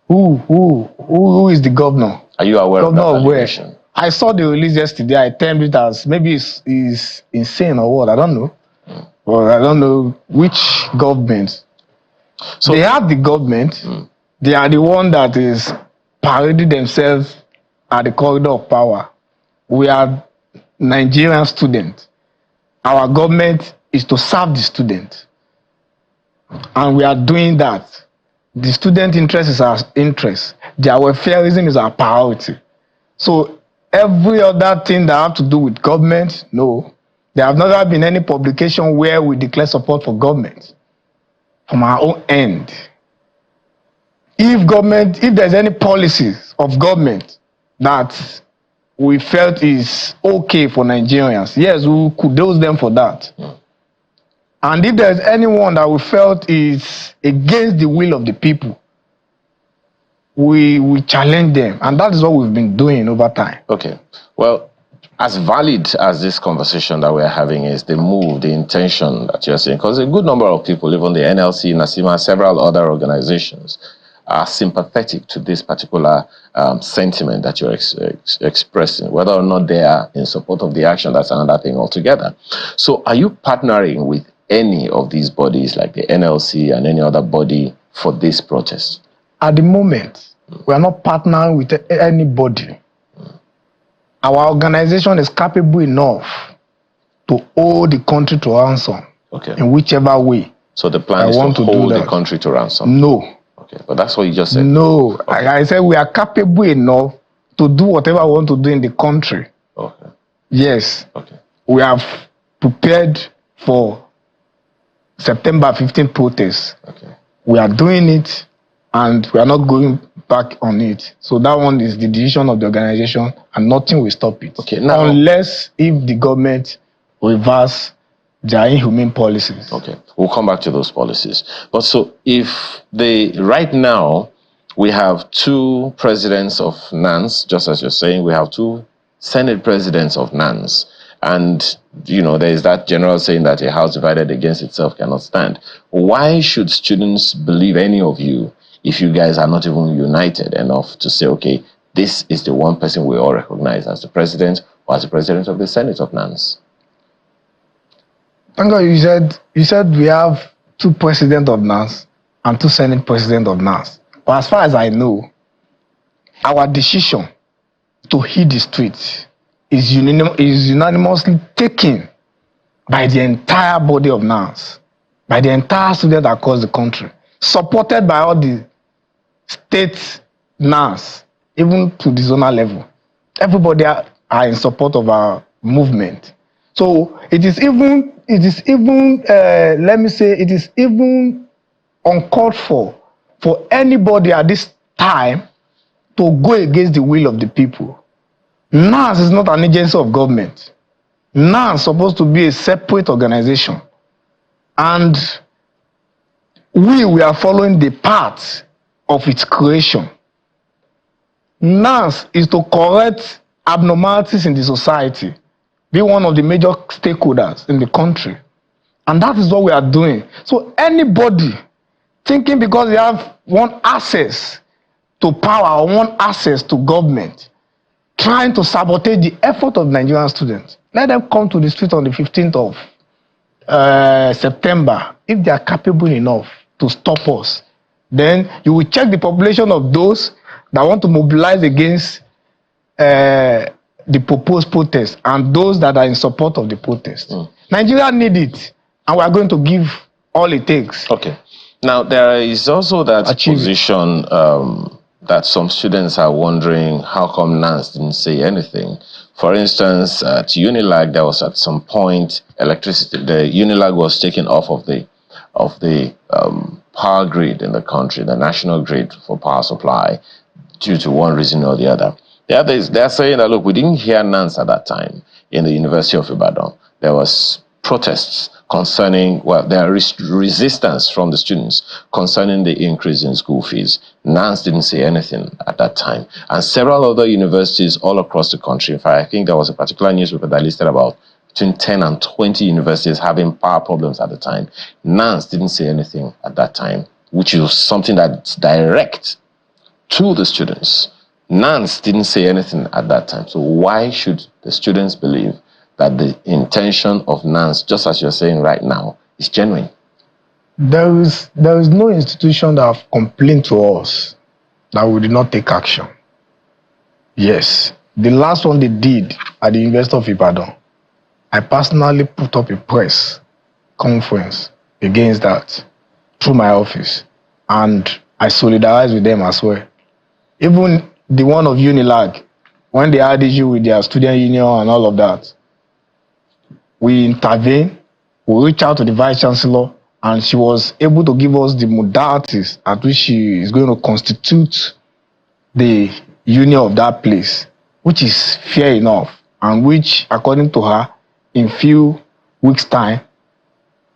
Who is the governor? Are you aware Governor of of that where? allegation? I saw the release yesterday. I termed it as maybe it's insane or what. I don't know. Well, I don't know which government. So they have the government. They are the one that is parading themselves at the corridor of power. We are Nigerian students. Our government is to serve the student. And we are doing that. The student interest is our interest. Their welfareism is our priority. So every other thing that have to do with government, no. There have never been any publication where we declare support for government from our own end. If there's any policies of government that we felt is okay for Nigerians, yes, we could dose them for that. And if there's anyone that we felt is against the will of the people, we challenge them. And that is what we've been doing over time. Okay. Well, as valid as this conversation that we're having is, the move, the intention that you're saying, because a good number of people, even the NLC, NASIMA, several other organizations, are sympathetic to this particular sentiment that you're expressing. Whether or not they are in support of the action, that's another thing altogether. So are you partnering with any of these bodies like the NLC and any other body for this protest? At the moment, we are not partnering with anybody. Our organization is capable enough to hold the country to ransom, in whichever way. So the plan is to hold the country to ransom? No. Okay, but that's what you just said. No. Okay. I said we are capable enough to do whatever we want to do in the country. Okay. Yes. Okay. We have prepared for September 15th protests. Okay. We are doing it, and we are not going back on it. So that one is the decision of the organization, and nothing will stop it. Okay. Now, unless if the government reverse their inhumane policies. Okay, we'll come back to those policies. But so if right now we have 2 presidents of NANS, just as you're saying, we have 2 Senate presidents of NANS, and there is that general saying that a house divided against itself cannot stand. Why should students believe any of you if you guys are not even united enough to say, okay, this is the one person we all recognize as the president or as the president of the Senate of NANS? Thank God you said we have 2 presidents of NANS and 2 Senate presidents of NANS. But as far as I know, our decision to hit the streets is unanimously taken by the entire body of NANS, by the entire students across the country, supported by all the state NANS, even to the zonal level. Everybody are in support of our movement. So it is even uncalled for anybody at this time to go against the will of the people. NANS is not an agency of government. NANS is supposed to be a separate organization. And we are following the path of its creation. NANS is to correct abnormalities in the society, be one of the major stakeholders in the country. And that is what we are doing. So anybody thinking because they have one access to power or one access to government, trying to sabotage the effort of Nigerian students, let them come to the street on the 15th of September. If they are capable enough to stop us, then you will check the population of those that want to mobilize against the proposed protest and those that are in support of the protest. Nigeria need it, and we are going to give all it takes. Okay. Now, there is also that position that some students are wondering how come NANS didn't say anything. For instance, at Unilag, there was at some point the Unilag was taken off of the power grid in the country, the national grid for power supply, due to one reason or the other. The other is they're saying that, look, we didn't hear NANS at that time in the University of Ibadan. There was protests concerning, there is resistance from the students concerning the increase in school fees. NANS didn't say anything at that time. And several other universities all across the country, in fact, I think there was a particular newspaper that listed about between 10 and 20 universities having power problems at the time. NANS didn't say anything at that time, which is something that's direct to the students. NANS didn't say anything at that time. So why should the students believe that the intention of NANS, just as you're saying right now, is genuine? There is no institution that have complained to us that we did not take action. Yes, the last one they did at the University of Ibadan, I personally put up a press conference against that through my office, and I solidarize with them as well. Even the one of Unilag, when they had issue with their student union and all of that, we intervened, we reached out to the Vice Chancellor, and she was able to give us the modalities at which she is going to constitute the union of that place, which is fair enough, and which, according to her, in few weeks' time,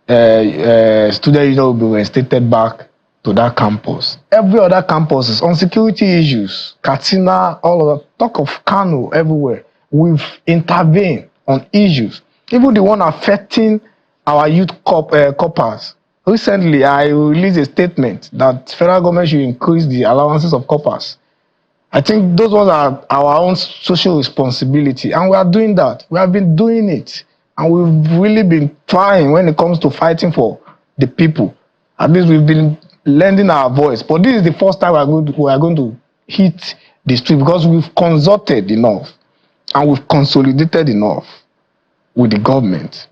student union will be reinstated back to that campus. Every other campus is on security issues, Katsina, all of that, talk of Kano, everywhere. We've intervened on issues, even the one affecting our youth corpers. Recently, I released a statement that federal government should increase the allowances of corpers. I think those ones are our own social responsibility, and we are doing that. We have been doing it, and we've really been trying when it comes to fighting for the people. At least we've been lending our voice. But this is the first time we are going to hit the street, because we've consulted enough and we've consolidated enough with the government.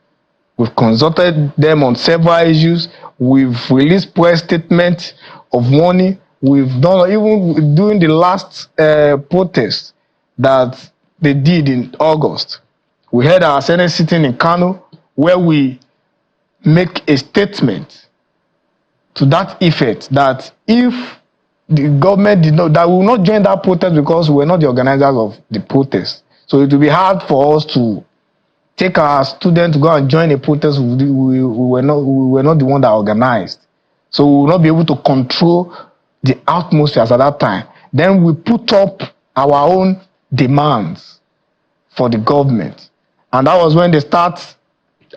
We've consulted them on several issues. We've released press statements of warning. We've done, even during the last protest that they did in August, we had our Senate sitting in Kano, where we make a statement to that effect that if the government did not, that we will not join that protest because we were not the organizers of the protest. So it will be hard for us to take our students to go and join a protest. We were not the one that organized. So we will not be able to control the atmosphere at that time. Then we put up our own demands for the government. And that was when they start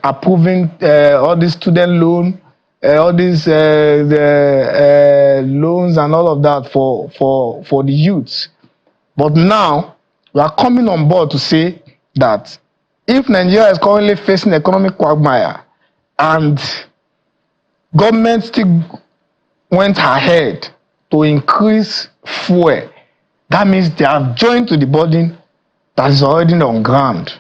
approving all these student loan, all these loans and all of that for the youths. But now we are coming on board to say that if Nigeria is currently facing economic quagmire and government still went ahead to increase fuel, that means they have joined to the burden that is already on ground.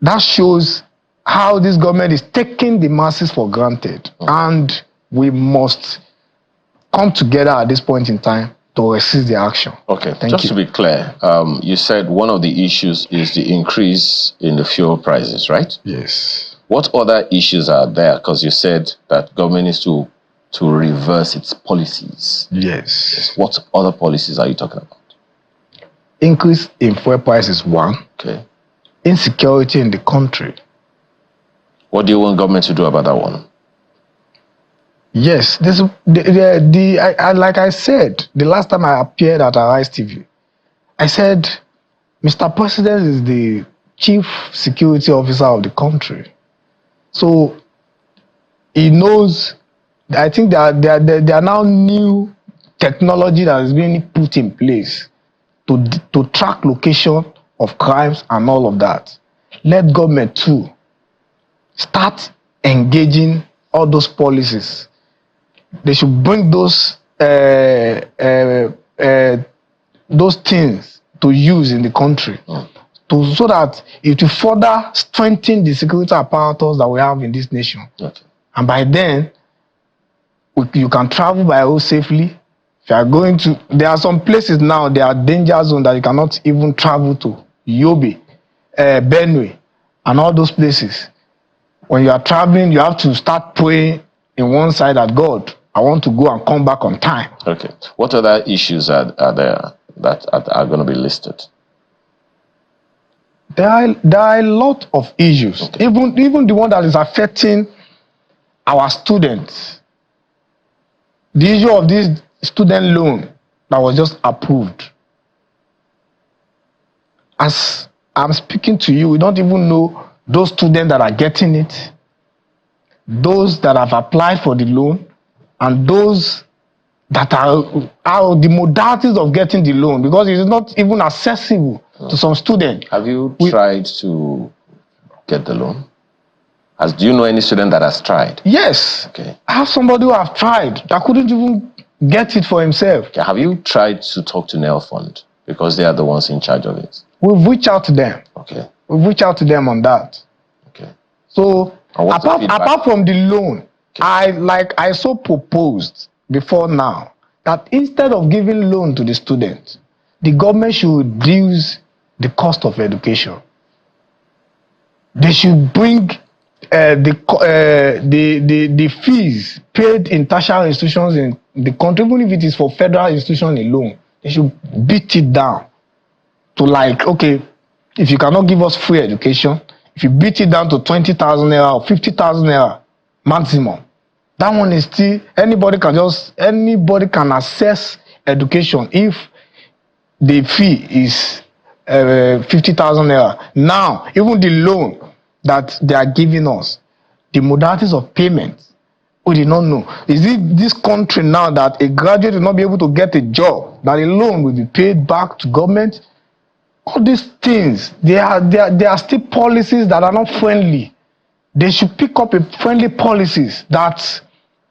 That shows how this government is taking the masses for granted. And we must come together at this point in time to resist the action. Okay, Thank just you. to be clear, you said one of the issues is the increase in the fuel prices, right? Yes. What other issues are there? Because you said that government needs to reverse its policies. Yes. What other policies are you talking about? Increase in fuel price is one. Okay. Insecurity in the country. What do you want government to do about that one? Yes, this like I said the last time I appeared at Arise TV, I said, Mr. President is the chief security officer of the country, so he knows. I think there are now new technology that is being put in place to track location of crimes and all of that. Let government too start engaging all those policies. They should bring those things to use in the country, so that it will further strengthen the security apparatus that we have in this nation. Okay. And by then, you can travel by road safely. If you are going to, there are some places now, there are danger zones that you cannot even travel to. Yobe, Benue, and all those places. When you are traveling, you have to start praying in one side that God, I want to go and come back on time. Okay. What other issues are there that are going to be listed? There are a lot of issues. Okay. Even the one that is affecting our students. The issue of this student loan that was just approved. As I'm speaking to you, we don't even know those students that are getting it, those that have applied for the loan, and those that are the modalities of getting the loan, because it is not even accessible to some students. Have you tried to get the loan? Do you know any student that has tried? Yes. Okay. I have somebody who have tried that couldn't even get it for himself. Okay. Have you tried to talk to NEL Fund, because they are the ones in charge of it? We've reached out to them. Okay. We've reached out to them on that. Okay. So apart from the loan, okay, I so proposed before now that instead of giving loan to the student, the government should reduce the cost of education. They should bring the fees paid in tertiary institutions in the country, even if it is for federal institutions alone, they should beat it down to, like, okay, if you cannot give us free education, if you beat it down to 20,000 naira or 50,000 naira maximum, that one is still, anybody can access education if the fee is 50,000 naira. Now, even the loan that they are giving us, the modalities of payment, we did not know. Is it this country now that a graduate will not be able to get a job, that a loan will be paid back to government? All these things, they are still policies that are not friendly. They should pick up a friendly policies that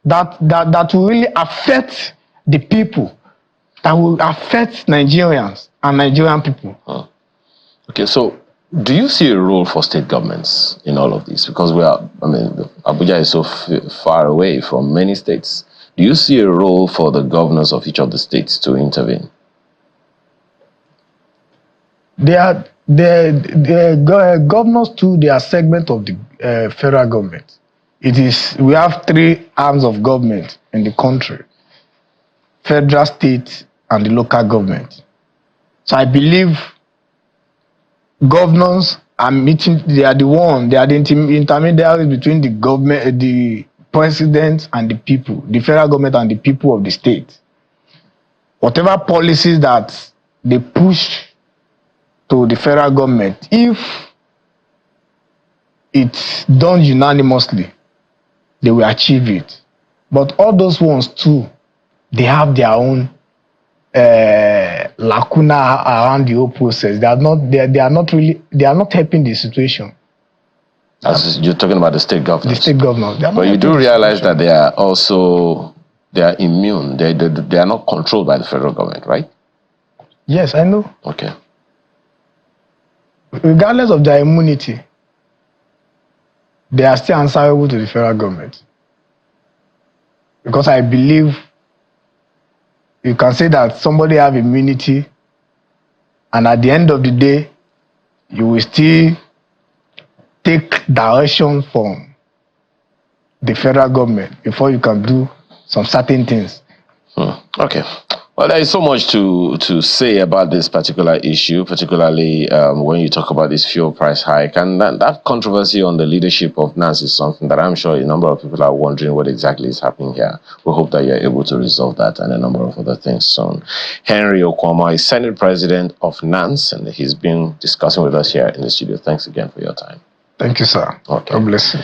will really affect the people, that will affect Nigerians and Nigerian people. Okay, so do you see a role for state governments in all of this? Because Abuja is so far away from many states. Do you see a role for the governors of each of the states to intervene? The governors too, they are segment of the federal government. We have three arms of government in the country: federal, state, and the local government. So I believe governors are meeting, they are the intermediaries between the government, the president, and the people, the federal government and the people of the state. Whatever policies that they push to the federal government, if it's done unanimously, they will achieve it. But all those ones too, they have their own lacuna around the whole process. They are not helping the situation. As you're talking about the state governors. The state governors. But you do realize that they are immune. They are not controlled by the federal government, right? Yes, I know. Okay. Regardless of their immunity, they are still answerable to the federal government. Because I believe you can say that somebody have immunity, and at the end of the day, you will still take direction from the federal government before you can do some certain things. Okay. Well, there is so much to say about this particular issue, particularly when you talk about this fuel price hike. And that controversy on the leadership of NANS is something that I'm sure a number of people are wondering what exactly is happening here. We hope that you're able to resolve that and a number of other things soon. Henry Okwama is Senate President of NANS, and he's been discussing with us here in the studio. Thanks again for your time. Thank you, sir. Okay. God bless you.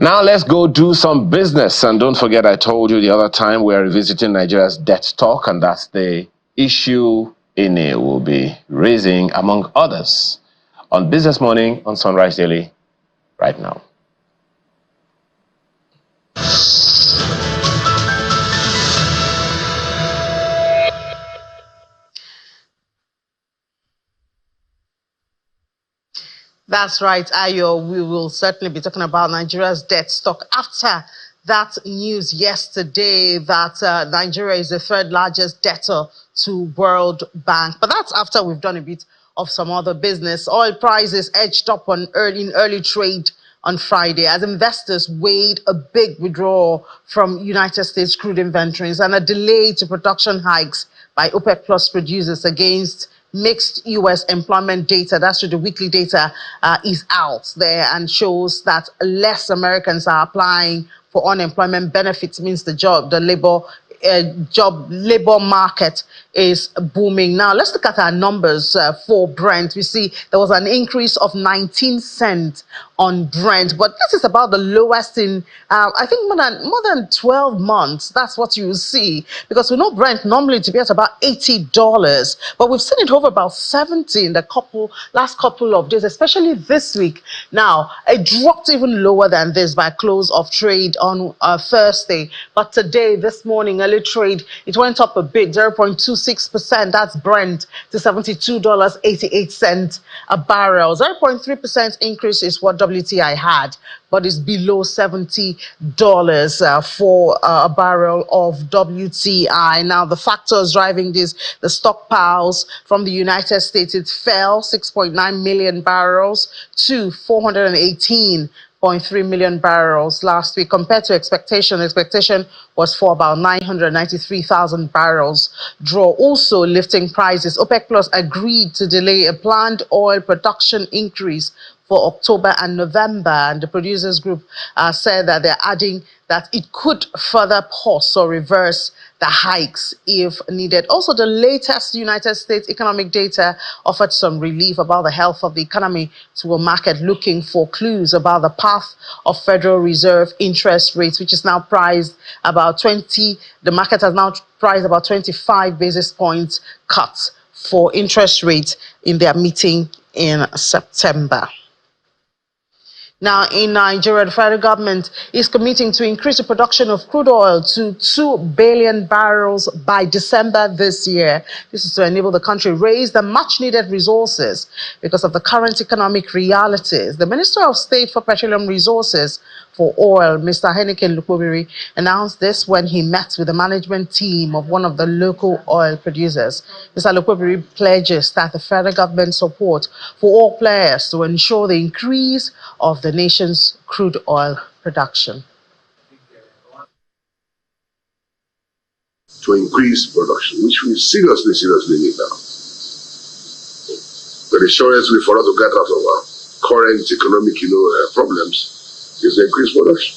Now let's go do some business. And don't forget, I told you the other time we're revisiting Nigeria's debt stock, and that's the issue INE will be raising, among others, on Business Morning on Sunrise Daily right now. That's right, Ayo. We will certainly be talking about Nigeria's debt stock after that news yesterday that Nigeria is the third largest debtor to World Bank. But that's after we've done a bit of some other business. Oil prices edged up in early trade on Friday as investors weighed a big withdrawal from United States crude inventories and a delay to production hikes by OPEC Plus producers against mixed U.S. employment data. That's the weekly data is out there and shows that less Americans are applying for unemployment benefits. Means the labor labor market is booming. Now, let's look at our numbers for Brent. We see there was an increase of 19 cents on Brent, but this is about the lowest in, I think, more than 12 months. That's what you will see, because we know Brent normally to be at about $80, but we've seen it over about 70 in the last couple of days, especially this week. Now, it dropped even lower than this by close of trade on Thursday, but today, this morning, early trade, it went up a bit, 0.26%. That's Brent to $72.88 a barrel. 0.3% increase is what WTI had, but it's below $70 for a barrel of WTI. Now, the factors driving this, the stockpiles from the United States, it fell 6.9 million barrels to 418.3 million barrels last week compared to expectation. Expectation was for about 993,000 barrels draw. Also lifting prices, OPEC Plus agreed to delay a planned oil production increase for October and November, and the producers group said that they're adding that it could further pause or reverse the hikes if needed. Also, the latest United States economic data offered some relief about the health of the economy to a market looking for clues about the path of Federal Reserve interest rates, which is now priced about 20. The market has now priced about 25 basis points cuts for interest rates in their meeting in September. Now, in Nigeria, the federal government is committing to increase the production of crude oil to 2 billion barrels by December this year. This is to enable the country raise the much-needed resources because of the current economic realities. The Minister of State for Petroleum Resources for Oil, Mr. Henneken Lukobiri, announced this when he met with the management team of one of the local oil producers. Mr. Lukobiri pledges that the federal government support for all players to ensure the increase of the nation's crude oil production. To increase production, which we seriously need now. But the surest way for us to get out of our current economic problems is to increase production.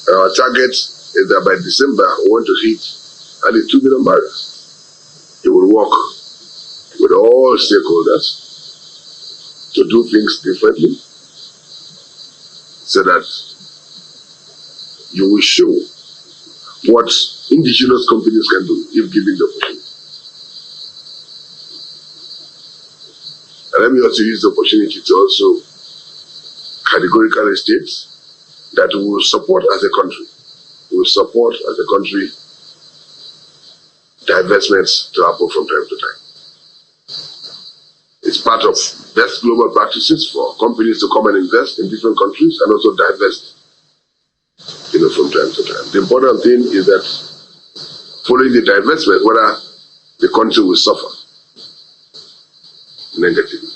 And our target is that by December we want to hit at least 2 million barrels. It will work with all stakeholders to do things differently so that you will show what indigenous companies can do if given the opportunity. And let me also use the opportunity to also categorically state that we will support as a country. We will support as a country divestments to happen from time to time. It's part of best global practices for companies to come and invest in different countries and also divest, from time to time. The important thing is that following the divestment, whether the country will suffer negatively.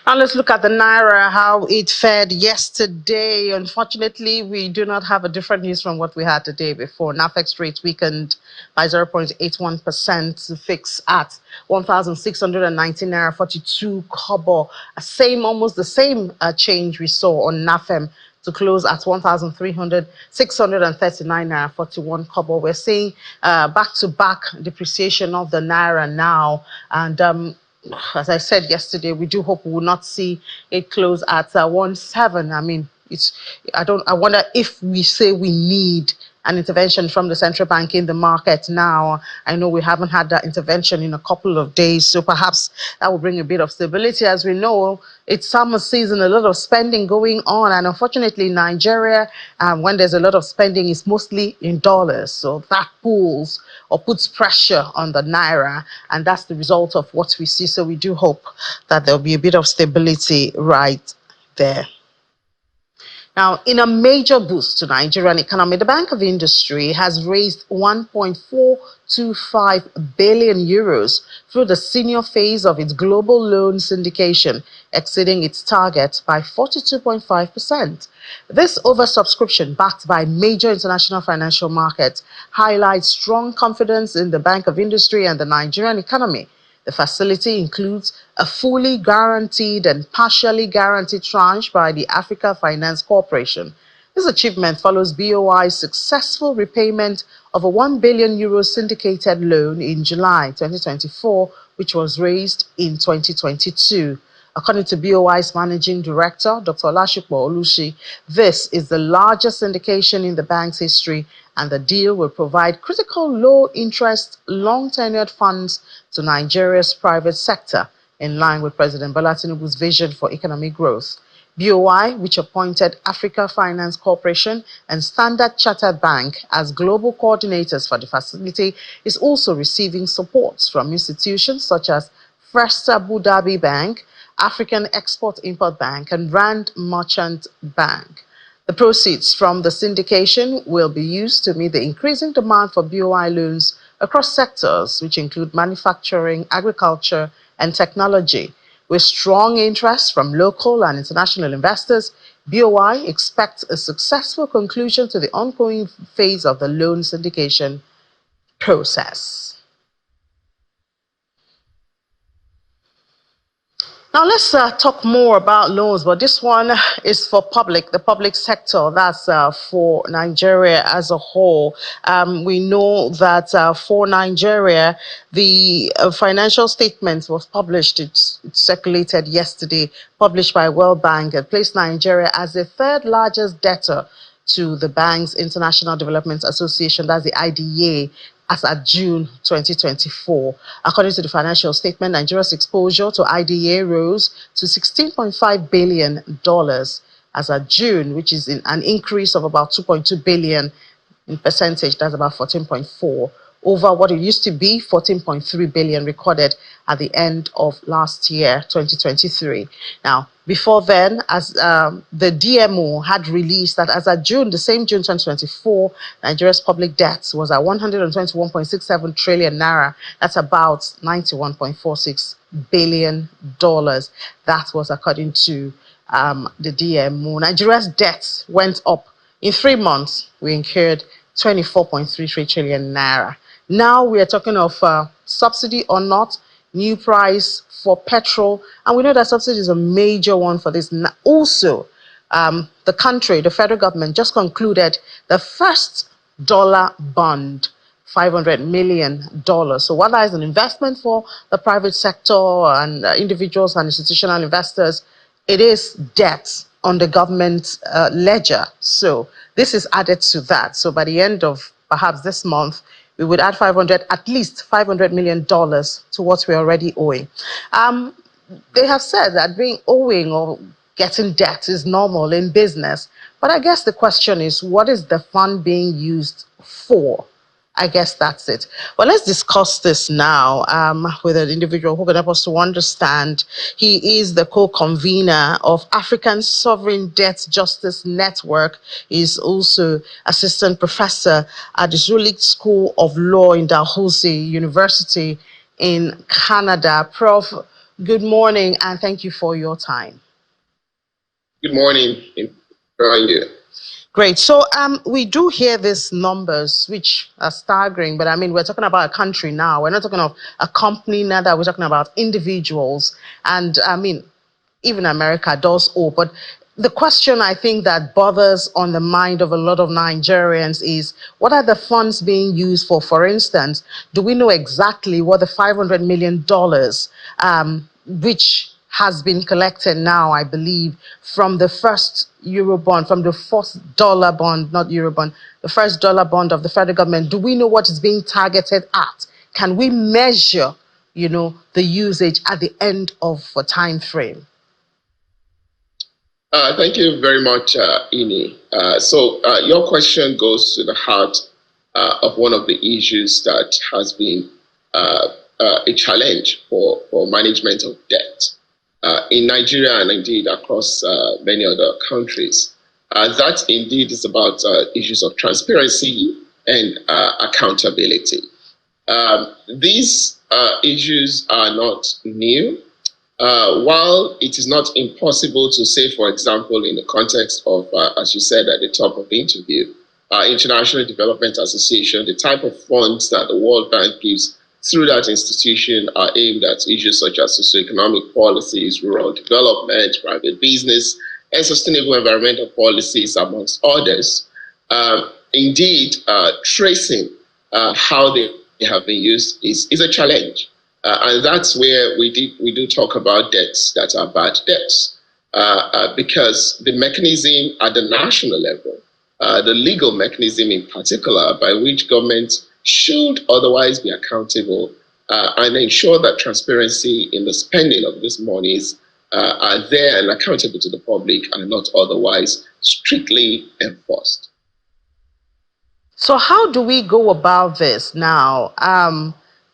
Now let's look at the Naira, how it fared yesterday. Unfortunately, we do not have a different news from what we had the day before. NAFEX rate weakened by 0.81% to fix at 1,619 Naira 42 kobo. Almost the same change we saw on NAFEM to close at 1,639 Naira 41 kobo. We're seeing back-to-back depreciation of the Naira now, and as I said yesterday, we do hope we will not see it close at 1.7. I mean, I wonder if we say we need an intervention from the central bank in the market now. I know we haven't had that intervention in a couple of days, so perhaps that will bring a bit of stability. As we know, it's summer season, a lot of spending going on, and unfortunately, Nigeria, when there's a lot of spending, it's mostly in dollars, so that pulls or puts pressure on the Naira, and that's the result of what we see. So we do hope that there'll be a bit of stability right there. Now, in a major boost to Nigerian economy, the Bank of Industry has raised 1.425 billion euros through the senior phase of its global loan syndication, exceeding its target by 42.5%. This oversubscription, backed by major international financial markets, highlights strong confidence in the Bank of Industry and the Nigerian economy. The facility includes a fully guaranteed and partially guaranteed tranche by the Africa Finance Corporation. This achievement follows BOI's successful repayment of a €1 billion syndicated loan in July 2024, which was raised in 2022. According to BOI's Managing Director, Dr. Olashukbo Olushi, this is the largest syndication in the bank's history, and the deal will provide critical low-interest, long-tenured funds to Nigeria's private sector, in line with President Bola Tinubu's vision for economic growth. BOI, which appointed Africa Finance Corporation and Standard Chartered Bank as global coordinators for the facility, is also receiving support from institutions such as First Abu Dhabi Bank, African Export-Import Bank, and Rand Merchant Bank. The proceeds from the syndication will be used to meet the increasing demand for BOI loans across sectors, which include manufacturing, agriculture, and technology. With strong interest from local and international investors, BOI expects a successful conclusion to the ongoing phase of the loan syndication process. Now let's talk more about loans, but this one is for the public sector. That's for Nigeria as a whole. We know that for Nigeria, the financial statement was published. It's circulated yesterday, published by World Bank. It placed Nigeria as the third largest debtor to the bank's International Development Association, that's the IDA, as at June 2024. According to the financial statement, Nigeria's exposure to IDA rose to $16.5 billion as at June, which is an increase of about 2.2 billion in percentage, that's about 14.4, over what it used to be, 14.3 billion recorded at the end of last year, 2023. Now, before then, as the DMO had released that as of June, the same June 2024, Nigeria's public debt was at 121.67 trillion naira. That's about $91.46 billion. That was according to the DMO. Nigeria's debt went up. In 3 months, we incurred 24.33 trillion naira. Now we are talking of subsidy or not, new price for petrol, and we know that subsidy is a major one for this. Also, the country, the federal government, just concluded the first dollar bond, $500 million. So while that is an investment for the private sector and individuals and institutional investors, it is debt on the government ledger. So this is added to that. So by the end of perhaps this month, we would add at least $500 million to what we're already owing. They have said that being owing or getting debt is normal in business. But I guess the question is, what is the fund being used for? I guess that's it. Well, let's discuss this now with an individual who can help us to understand. He is the co-convener of African Sovereign Debt Justice Network. He's also assistant professor at the Zulik School of Law in Dalhousie University in Canada. Prof, good morning and thank you for your time. Good morning. How are you? Great. So we do hear these numbers, which are staggering, but I mean, we're talking about a country now. We're not talking of a company now, that we're talking about individuals. And I mean, even America does owe. But the question I think that bothers on the mind of a lot of Nigerians is, what are the funds being used for? For instance, do we know exactly what the $500 million, which has been collected now, I believe, from the first Eurobond, from the first dollar bond, not Eurobond, the first dollar bond of the federal government, do we know what is being targeted at? Can we measure, the usage at the end of a time frame? Thank you very much, Ini. So your question goes to the heart of one of the issues that has been a challenge for management of debt. In Nigeria and indeed across many other countries. That indeed is about issues of transparency and accountability. These issues are not new. While it is not impossible to say, for example, in the context of, as you said at the top of the interview, International Development Association, the type of funds that the World Bank gives through that institution are aimed at issues such as socioeconomic policies, rural development, private business, and sustainable environmental policies, amongst others. Indeed, tracing how they have been used is a challenge. And that's where we do talk about debts that are bad debts, because the mechanism at the national level, the legal mechanism in particular, by which government should otherwise be accountable and ensure that transparency in the spending of these monies are there and accountable to the public and not otherwise strictly enforced. So how do we go about this now?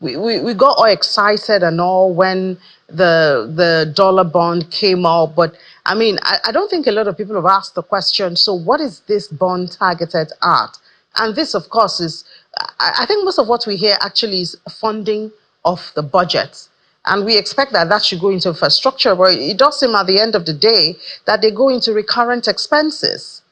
We got all excited and all when the dollar bond came out, but I mean, I don't think a lot of people have asked the question, so what is this bond targeted at? And this, of course, is, I think most of what we hear actually is funding of the budget. And we expect that that should go into infrastructure, but it does seem at the end of the day that they go into recurrent expenses.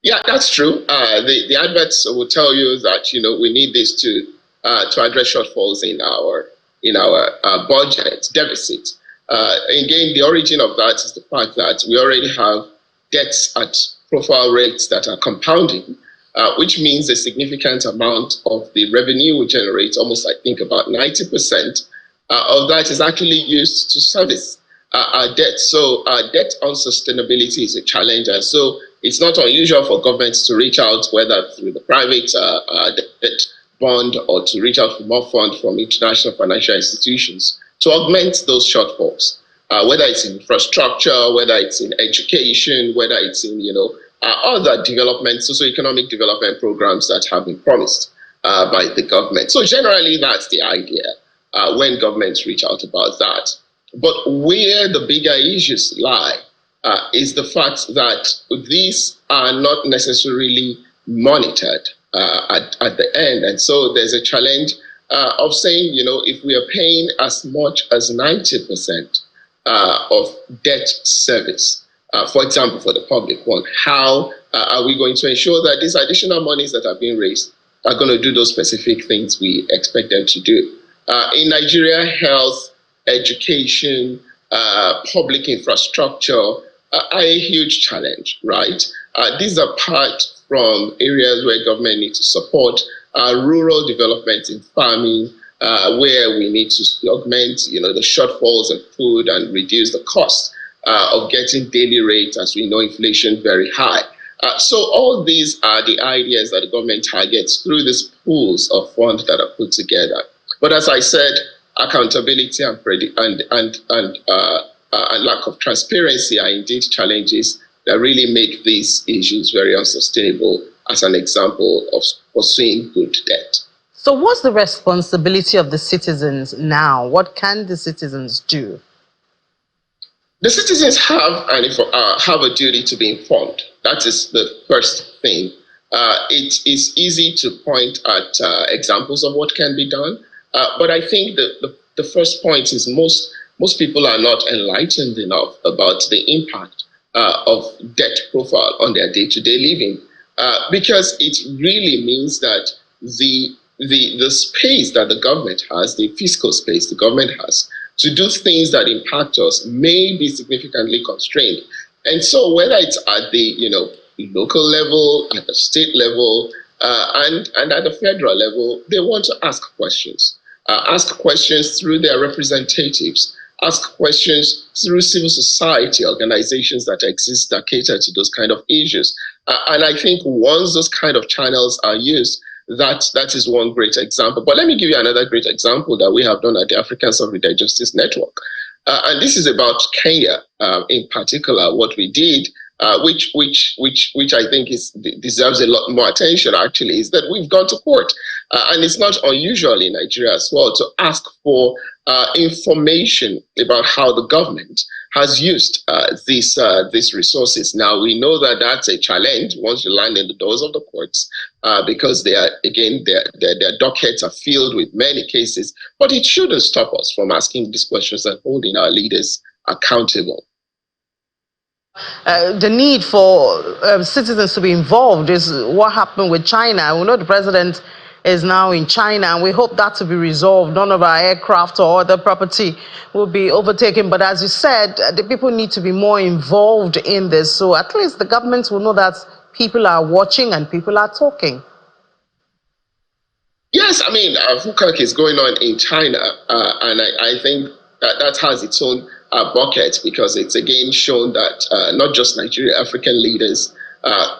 Yeah, that's true. The adverts will tell you that we need this to address shortfalls in our budget deficit. Again, the origin of that is the fact that we already have debts at profile rates that are compounding, which means a significant amount of the revenue we generate, almost I think about 90% of that, is actually used to service our debt. So debt unsustainability is a challenge, and so it's not unusual for governments to reach out, whether through the private debt bond or to reach out for more funds from international financial institutions to augment those shortfalls, whether it's in infrastructure, whether it's in education, whether it's in other development, socioeconomic development programs that have been promised by the government. So generally, that's the idea when governments reach out about that. But where the bigger issues lie is the fact that these are not necessarily monitored at the end. And so there's a challenge of saying, if we are paying as much as 90% of debt service, for example, for the public one, how are we going to ensure that these additional monies that are being raised are going to do those specific things we expect them to do? In Nigeria, health, education, public infrastructure are a huge challenge, right? These are part from areas where government needs to support rural development in farming, where we need to augment, the shortfalls in food and reduce the cost of getting daily rates, as we know inflation very high. So all these are the ideas that the government targets through these pools of funds that are put together. But as I said, accountability and lack of transparency are indeed challenges that really make these issues very unsustainable, as an example of pursuing good debt. So what's the responsibility of the citizens now? What can the citizens do? The citizens have a duty to be informed. That is the first thing. It is easy to point at examples of what can be done, but I think that the first point is most people are not enlightened enough about the impact of debt profile on their day-to-day living, because it really means that the space that the government has, the fiscal space the government has to do things that impact us, may be significantly constrained. And so whether it's at the local level, at the state level, and at the federal level, they want to ask questions. Ask questions through their representatives, ask questions through civil society organizations that exist that cater to those kind of issues. And I think once those kind of channels are used, that is one great example. But let me give you another great example that we have done at the African Sovereign Justice Network. And this is about Kenya in particular, what we did, which I think deserves a lot more attention, actually, is that we've gone to court. And it's not unusual in Nigeria as well to ask for information about how the government has used these resources. Now, we know that that's a challenge once you land in the doors of the courts, because their dockets are filled with many cases. But it shouldn't stop us from asking these questions and holding our leaders accountable. The need for citizens to be involved is what happened with China. We know the president is now in China, and we hope that to be resolved. None of our aircraft or other property will be overtaken. But as you said, the people need to be more involved in this. So at least the government will know that people are watching and people are talking. Yes, I mean, Fukak is going on in China, and I think that has its own bucket, because it's again shown that not just Nigeria, African leaders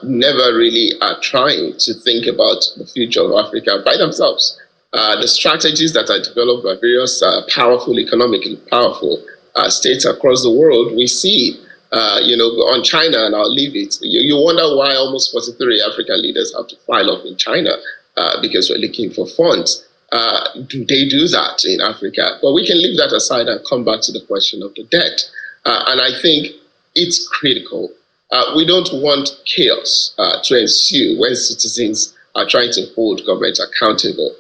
never really are trying to think about the future of Africa by themselves. The strategies that are developed by various powerful, economically powerful states across the world, we see, on China, and I'll leave it. You wonder why almost 43 African leaders have to file up in China. Because we're looking for funds. Do they do that in Africa? But we can leave that aside and come back to the question of the debt. And I think it's critical. We don't want chaos to ensue when citizens are trying to hold government accountable.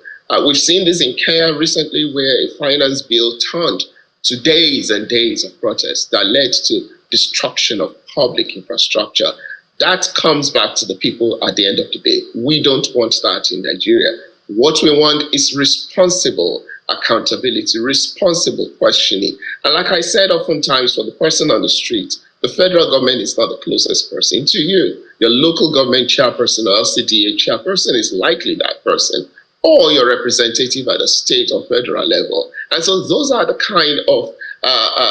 We've seen this in Kenya recently, where a finance bill turned to days and days of protests that led to destruction of public infrastructure. That comes back to the people at the end of the day. We don't want that in Nigeria. What we want is responsible accountability, responsible questioning. And like I said, oftentimes for the person on the street, the federal government is not the closest person to you. Your local government chairperson or LCDA chairperson is likely that person, or your representative at the state or federal level. And so those are the kind of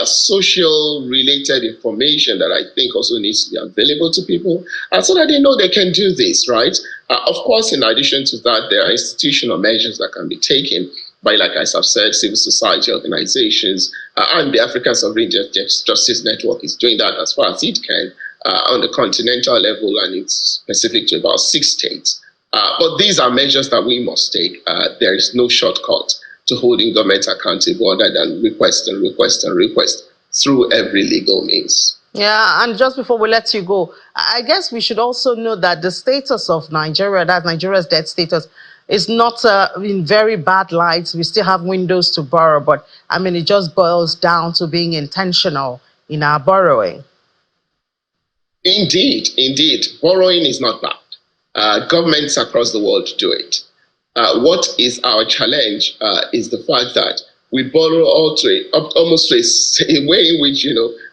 social related information that I think also needs to be available to people, so that they know they can do this, right? Of course, in addition to that, there are institutional measures that can be taken by, like I have said, civil society organizations, and the African Sovereign Justice Network is doing that as far as it can on the continental level, and it's specific to about 6 states. But these are measures that we must take. There is no shortcut to holding government accountable other than request and request and request through every legal means. Yeah, and just before we let you go, I guess we should also know that the status of Nigeria, that Nigeria's debt status, is not in very bad light. We still have windows to borrow, but I mean, it just boils down to being intentional in our borrowing. Indeed, indeed. Borrowing is not bad. Governments across the world do it. What is our challenge is the fact that we borrow almost to a way in which,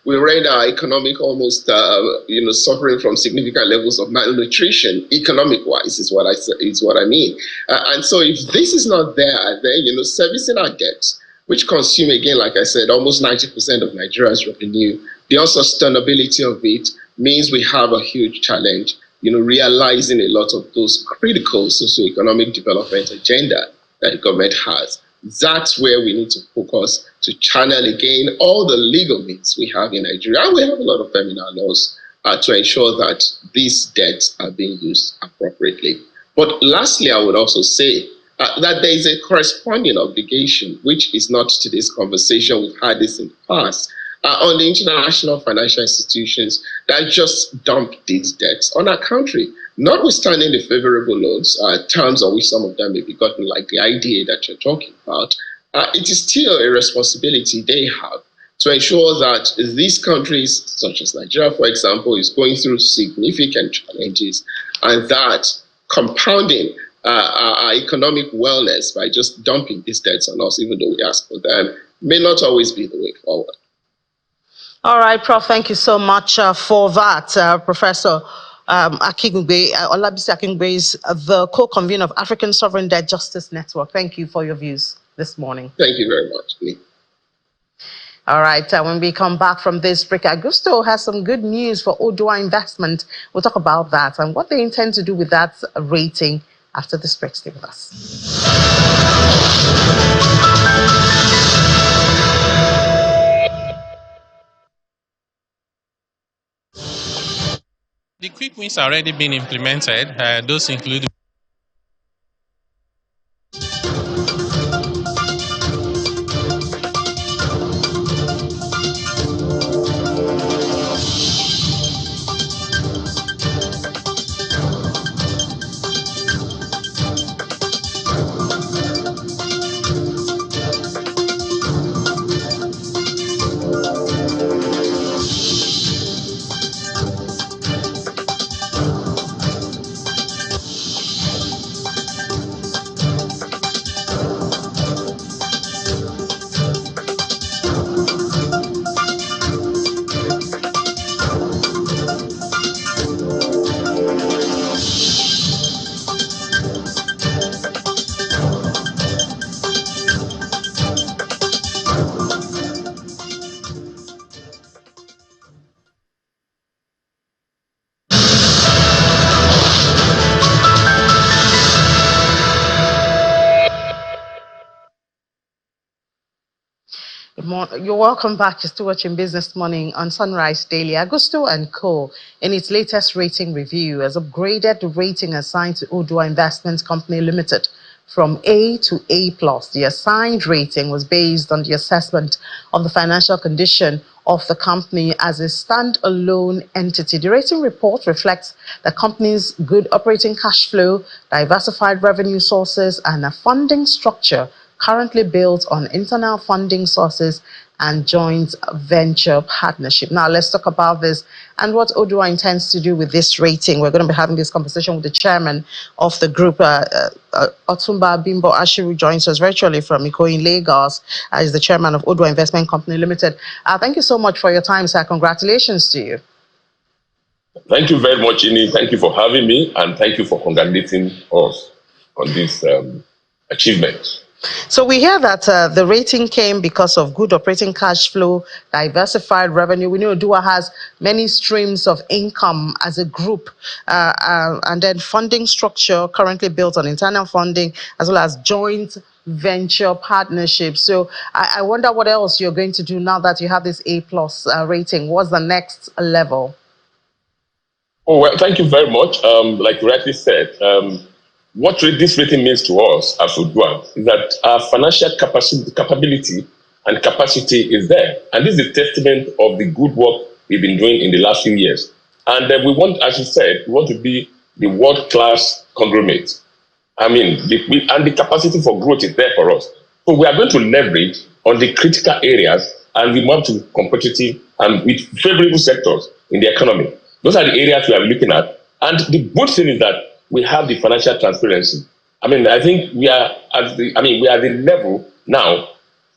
we render our economic almost, suffering from significant levels of malnutrition, economic-wise, is what I mean. And so if this is not there, then, servicing our debts, which consume, again, like I said, almost 90% of Nigeria's revenue, the unsustainability of it means we have a huge challenge, realizing a lot of those critical socioeconomic development agenda that the government has. That's where we need to focus to channel again all the legal means we have in Nigeria. And we have a lot of them in our laws to ensure that these debts are being used appropriately. But lastly, I would also say that there is a corresponding obligation, which is not to this conversation. We've had this in the past, on the international financial institutions that just dump these debts on our country. Notwithstanding the favorable loans, terms on which some of them may be gotten, like the IDA that you're talking about, it is still a responsibility they have to ensure that these countries, such as Nigeria, for example, is going through significant challenges, and that compounding our economic wellness by just dumping these debts on us, even though we ask for them, may not always be the way forward. All right, Prof, thank you so much for that. Professor Akingbe, Olabisi Akingbe is the co-convener of African Sovereign Debt Justice Network. Thank you for your views this morning. Thank you very much. All right, when we come back from this break, Augusto has some good news for Odua Investment. We'll talk about that and what they intend to do with that rating after this break. Stay with us. The quick wins are already been implemented. Those include You're welcome back. You're still watching Business Morning on Sunrise Daily. Augusto and Co. in its latest rating review has upgraded the rating assigned to Odua Investment Company Limited from A to A+. The assigned rating was based on the assessment of the financial condition of the company as a standalone entity. The rating report reflects the company's good operating cash flow, diversified revenue sources, and a funding structure currently built on internal funding sources and joint venture partnership. Now, let's talk about this and what Odua intends to do with this rating. We're going to be having this conversation with the chairman of the group, Otumba Bimbo Ashiru, joins us virtually from Ikoyi in Lagos, as the chairman of Odua Investment Company Limited. Thank you so much for your time, sir. Congratulations to you. Thank you very much, Ini. Thank you for having me, and thank you for congratulating us on this achievement. So we hear that the rating came because of good operating cash flow, diversified revenue. We know Odua has many streams of income as a group, and then funding structure currently built on internal funding as well as joint venture partnerships. So I wonder what else you're going to do now that you have this A+ rating. What's the next level? Oh, well, thank you very much. Like you rightly said, what this rating means to us as Odua is that our financial capability and capacity is there. And this is a testament of the good work we've been doing in the last few years. And we want, as you said, we want to be the world-class conglomerate. I mean, and the capacity for growth is there for us. So we are going to leverage on the critical areas, and we want to be competitive and with favorable sectors in the economy. Those are the areas we are looking at. And the good thing is that we have the financial transparency. I mean, I think we are at the level now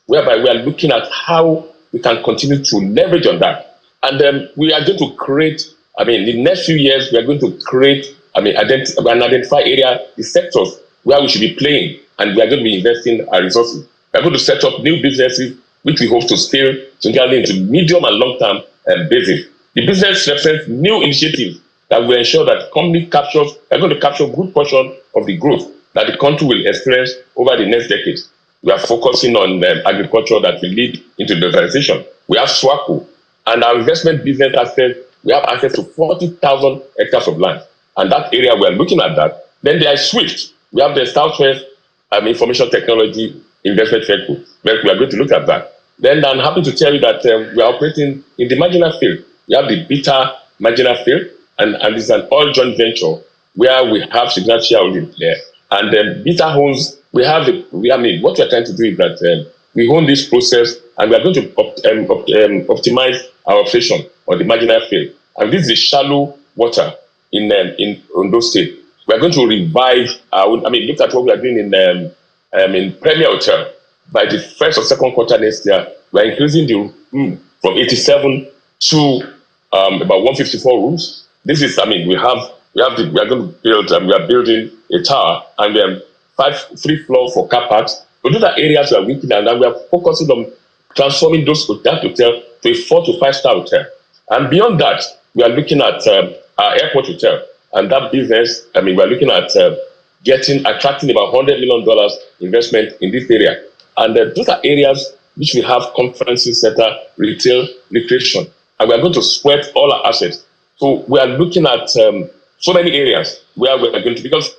whereby we are looking at how we can continue to leverage on that. And we are going to create, in the next few years, we are going to create, identify area, the sectors where we should be playing, and we are going to be investing our resources. We are going to set up new businesses, which we hope to scale into medium and long-term basis. The business represents new initiatives that will ensure that the company are going to capture a good portion of the growth that the country will experience over the next decades. We are focusing on agriculture that will lead into industrialization. We have SWACO, and our investment business assets, we have access to 40,000 hectares of land. And that area, we are looking at that. Then there is SWIFT. We have the Southwest Information Technology Investment Vehicle, where we are going to look at that. Then I'm happy to tell you that we are operating in the marginal field. We have the beta marginal field, and it's an all joint venture where we have significant shareholding there. And then beta owns, what we are trying to do is that we own this process, and we are going to optimize our operation on the marginal field. And this is shallow water in Ondo State. We are going to revive look at what we are doing in Premier Hotel. By the first or second quarter next year, we are increasing the room from 87 to about 154 rooms. This is, we are going to build, we are building a tower, and 3 floors for car parks. So those are areas we are looking at, and we are focusing on transforming that hotel to a 4 to 5 star hotel. And beyond that, we are looking at our airport hotel, and that business, we are looking at attracting about $100 million investment in this area. And those are areas which we have conferences center, retail, recreation, and we are going to sweat all our assets. So we are looking at so many areas where we are going to, because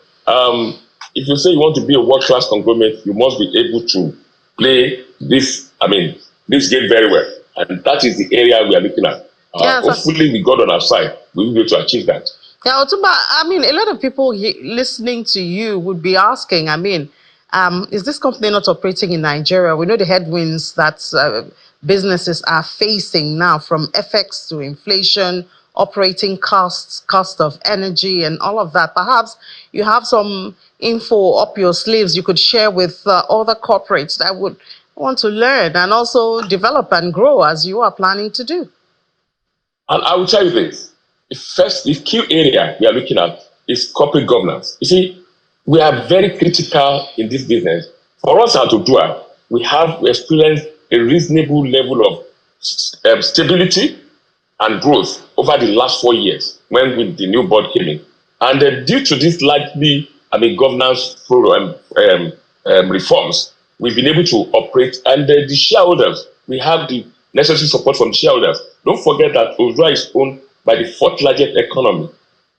if you say you want to be a world-class conglomerate, you must be able to play this game very well. And that is the area we are looking at. Hopefully, we got on our side. We will be able to achieve that. Yeah, Otumba, a lot of people listening to you would be asking, is this company not operating in Nigeria? We know the headwinds that businesses are facing now, from FX to inflation, operating costs, cost of energy, and all of that. Perhaps you have some info up your sleeves you could share with other corporates that would want to learn and also develop and grow as you are planning to do. And I will tell you this. The key area we are looking at is corporate governance. You see, we are very critical in this business. For us at Odua, we have experienced a reasonable level of stability and growth over the last 4 years when the new board came in. And due to this likely governance program reforms, we've been able to operate, and the shareholders, we have the necessary support from shareholders. Don't forget that Odua is owned by the fourth largest economy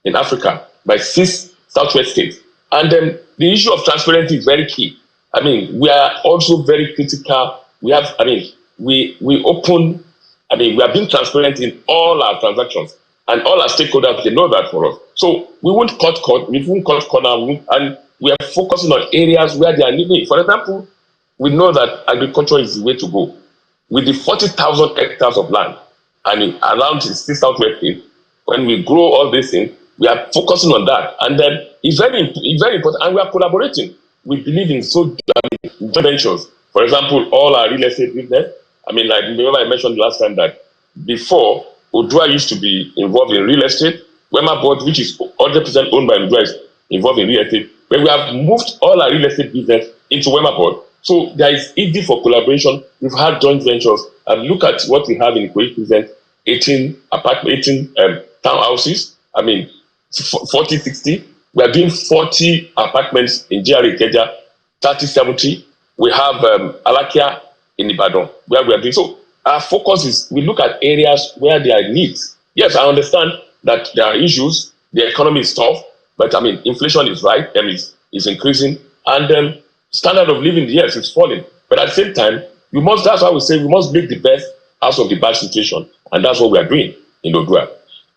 in Africa by 6 southwest states. And then the issue of transparency is very key. I mean, we are also very critical. We have, I mean, we open, I mean, we are being transparent in all our transactions, and all our stakeholders, they know that for us. So we won't cut, we won't cut corner, and we are focusing on areas where they are living. For example, we know that agriculture is the way to go. With the 40,000 hectares of land and around the 6 southwest states, when we grow all these things, we are focusing on that. And then it's very important, and we are collaborating. We believe in joint ventures. For example, all our real estate business. I mean, like remember I mentioned last time that before, Odua used to be involved in real estate. Wema Board, which is 100% owned by Odua, is involved in real estate. But we have moved all our real estate business into Wema Board. So there is easy for collaboration. We've had joint ventures. And look at what we have in Ikoyi present, 18 townhouses. I mean, 40, 60. We are doing 40 apartments in GRA Ikeja, 30, 70. We have Alakia in Ibadan, where we are doing. So our focus is we look at areas where there are needs. Yes, I understand that there are issues. The economy is tough, but I mean, inflation is right, is increasing, and standard of living, yes, is falling. But at the same time, that's why we say we must make the best out of the bad situation, and that's what we are doing in Odua.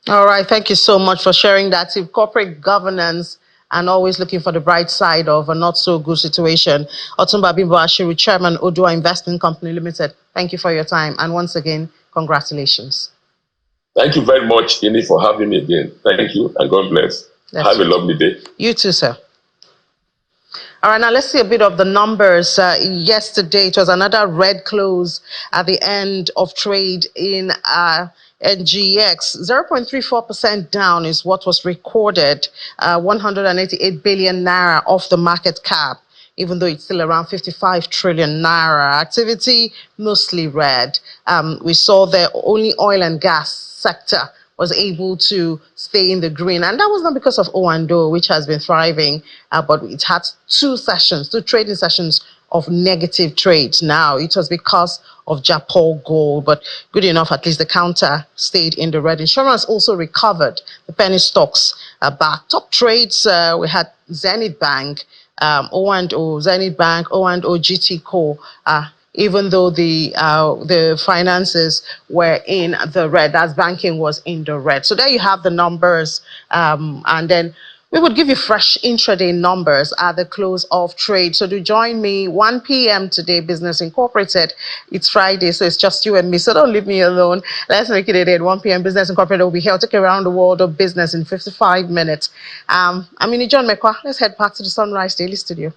All right, thank you so much for sharing that. If corporate governance and always looking for the bright side of a not so good situation. Otumba Bimbo Ashiru, Chairman, Odua Investment Company Limited. Thank you for your time, and once again, congratulations. Thank you very much, Ini, for having me again. Thank you, and God bless. Have a lovely day. You too, sir. All right, now let's see a bit of the numbers. Yesterday, it was another red close at the end of trade in NGX. 0.34% down is what was recorded. 188 billion naira off the market cap, even though it's still around 55 trillion naira. Activity mostly red. We saw the only oil and gas sector was able to stay in the green. And that was not because of O&O, which has been thriving, but it had two trading sessions of negative trades. Now, it was because of Japan Gold, but good enough, at least the counter stayed in the red. Insurance also recovered. The penny stocks are back. Top trades, we had Zenith Bank, O&O, Zenith Bank, O&O GT Co. Even though the finances were in the red, as banking was in the red. So there you have the numbers, and then we would give you fresh intraday numbers at the close of trade. So do join me 1 p.m. today, Business Incorporated. It's Friday, so it's just you and me. So don't leave me alone. Let's make it at 1 p.m. Business Incorporated will be here. I'll take you around the world of business in 55 minutes. I'm John Mekwa. Let's head back to the Sunrise Daily Studio.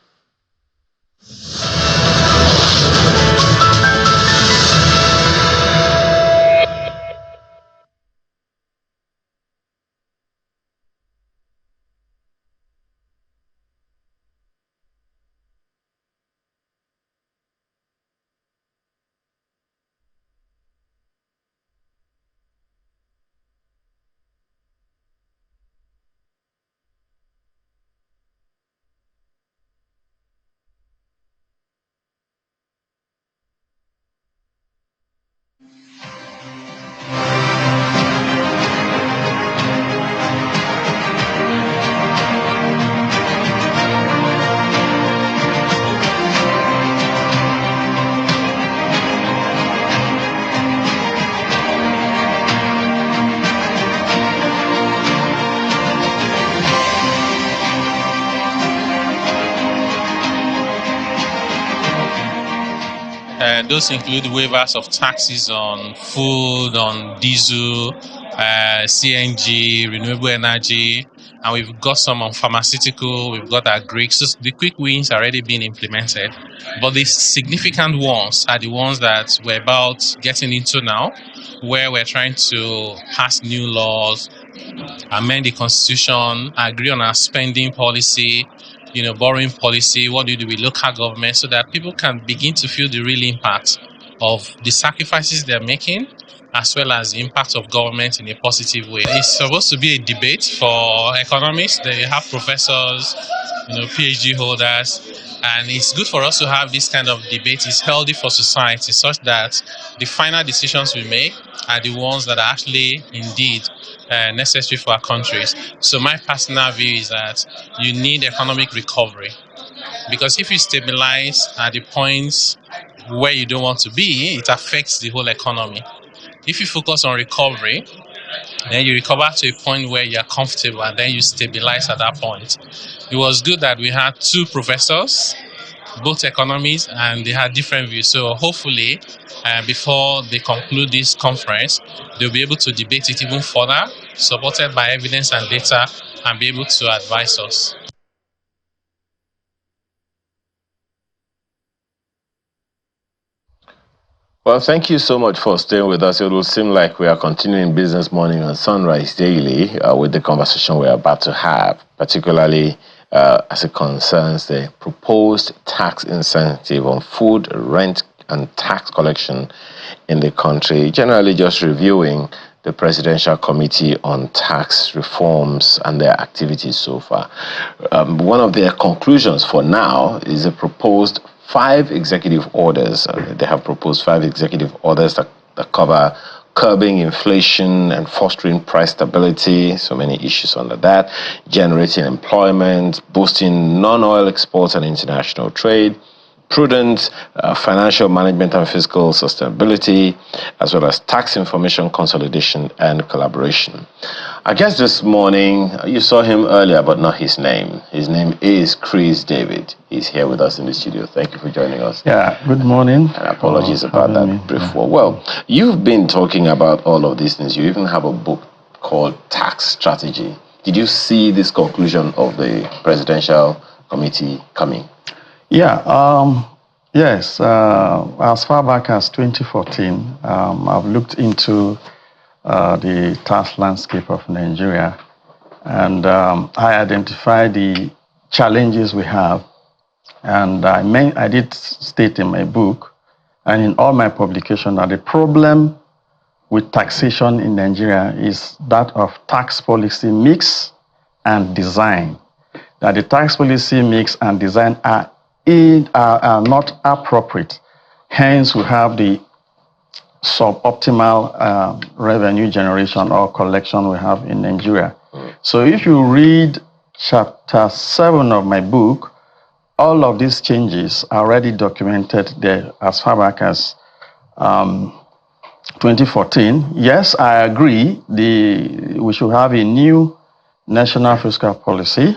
Those include waivers of taxes on food, on diesel, CNG, renewable energy, and we've got some on pharmaceutical, we've got our Greeks. So the quick wins are already being implemented, but the significant ones are the ones that we're about getting into now, where we're trying to pass new laws, amend the constitution, agree on our spending policy, borrowing policy, what do we do with local government, so that people can begin to feel the real impact of the sacrifices they're making, as well as the impact of government in a positive way. It's supposed to be a debate for economists. They have professors, PhD holders, And it's good for us to have this kind of debate. It's healthy for society, such that the final decisions we make are the ones that are actually indeed necessary for our countries. So my personal view is that you need economic recovery, because if you stabilize at the points where you don't want to be, it affects the whole economy. If you focus on recovery, then you recover to a point where you're comfortable, and then you stabilize at that point. It was good that we had two professors, both economies, and they had different views. So hopefully, before they conclude this conference, they'll be able to debate it even further, supported by evidence and data, and be able to advise us. Well, thank you so much for staying with us. It will seem like we are continuing Business Morning on Sunrise Daily with the conversation we're about to have, particularly as it concerns the proposed tax incentive on food, rent, and tax collection in the country. Generally, just reviewing the Presidential Committee on Tax Reforms and their activities so far. One of their conclusions for now is a proposed 5 executive orders. They have proposed 5 executive orders that cover curbing inflation and fostering price stability, so many issues under that, generating employment, boosting non-oil exports and international trade, prudent financial management and fiscal sustainability, as well as tax information consolidation and collaboration. I guess this morning, you saw him earlier, but not his name. His name is Chris David. He's here with us in the studio. Thank you for joining us. Yeah, good morning. And apologies about that brief word. Well, you've been talking about all of these things. You even have a book called Tax Strategy. Did you see this conclusion of the Presidential Committee coming? Yeah, yes. As far back as 2014, I've looked into the tax landscape of Nigeria, and I identified the challenges we have. And I did state in my book and in all my publications that the problem with taxation in Nigeria is that of tax policy mix and design. That the tax policy mix and design are not appropriate. Hence, we have the suboptimal revenue generation or collection we have in Nigeria. So if you read chapter 7 of my book, all of these changes are already documented there as far back as 2014. Yes, I agree. We should have a new national fiscal policy.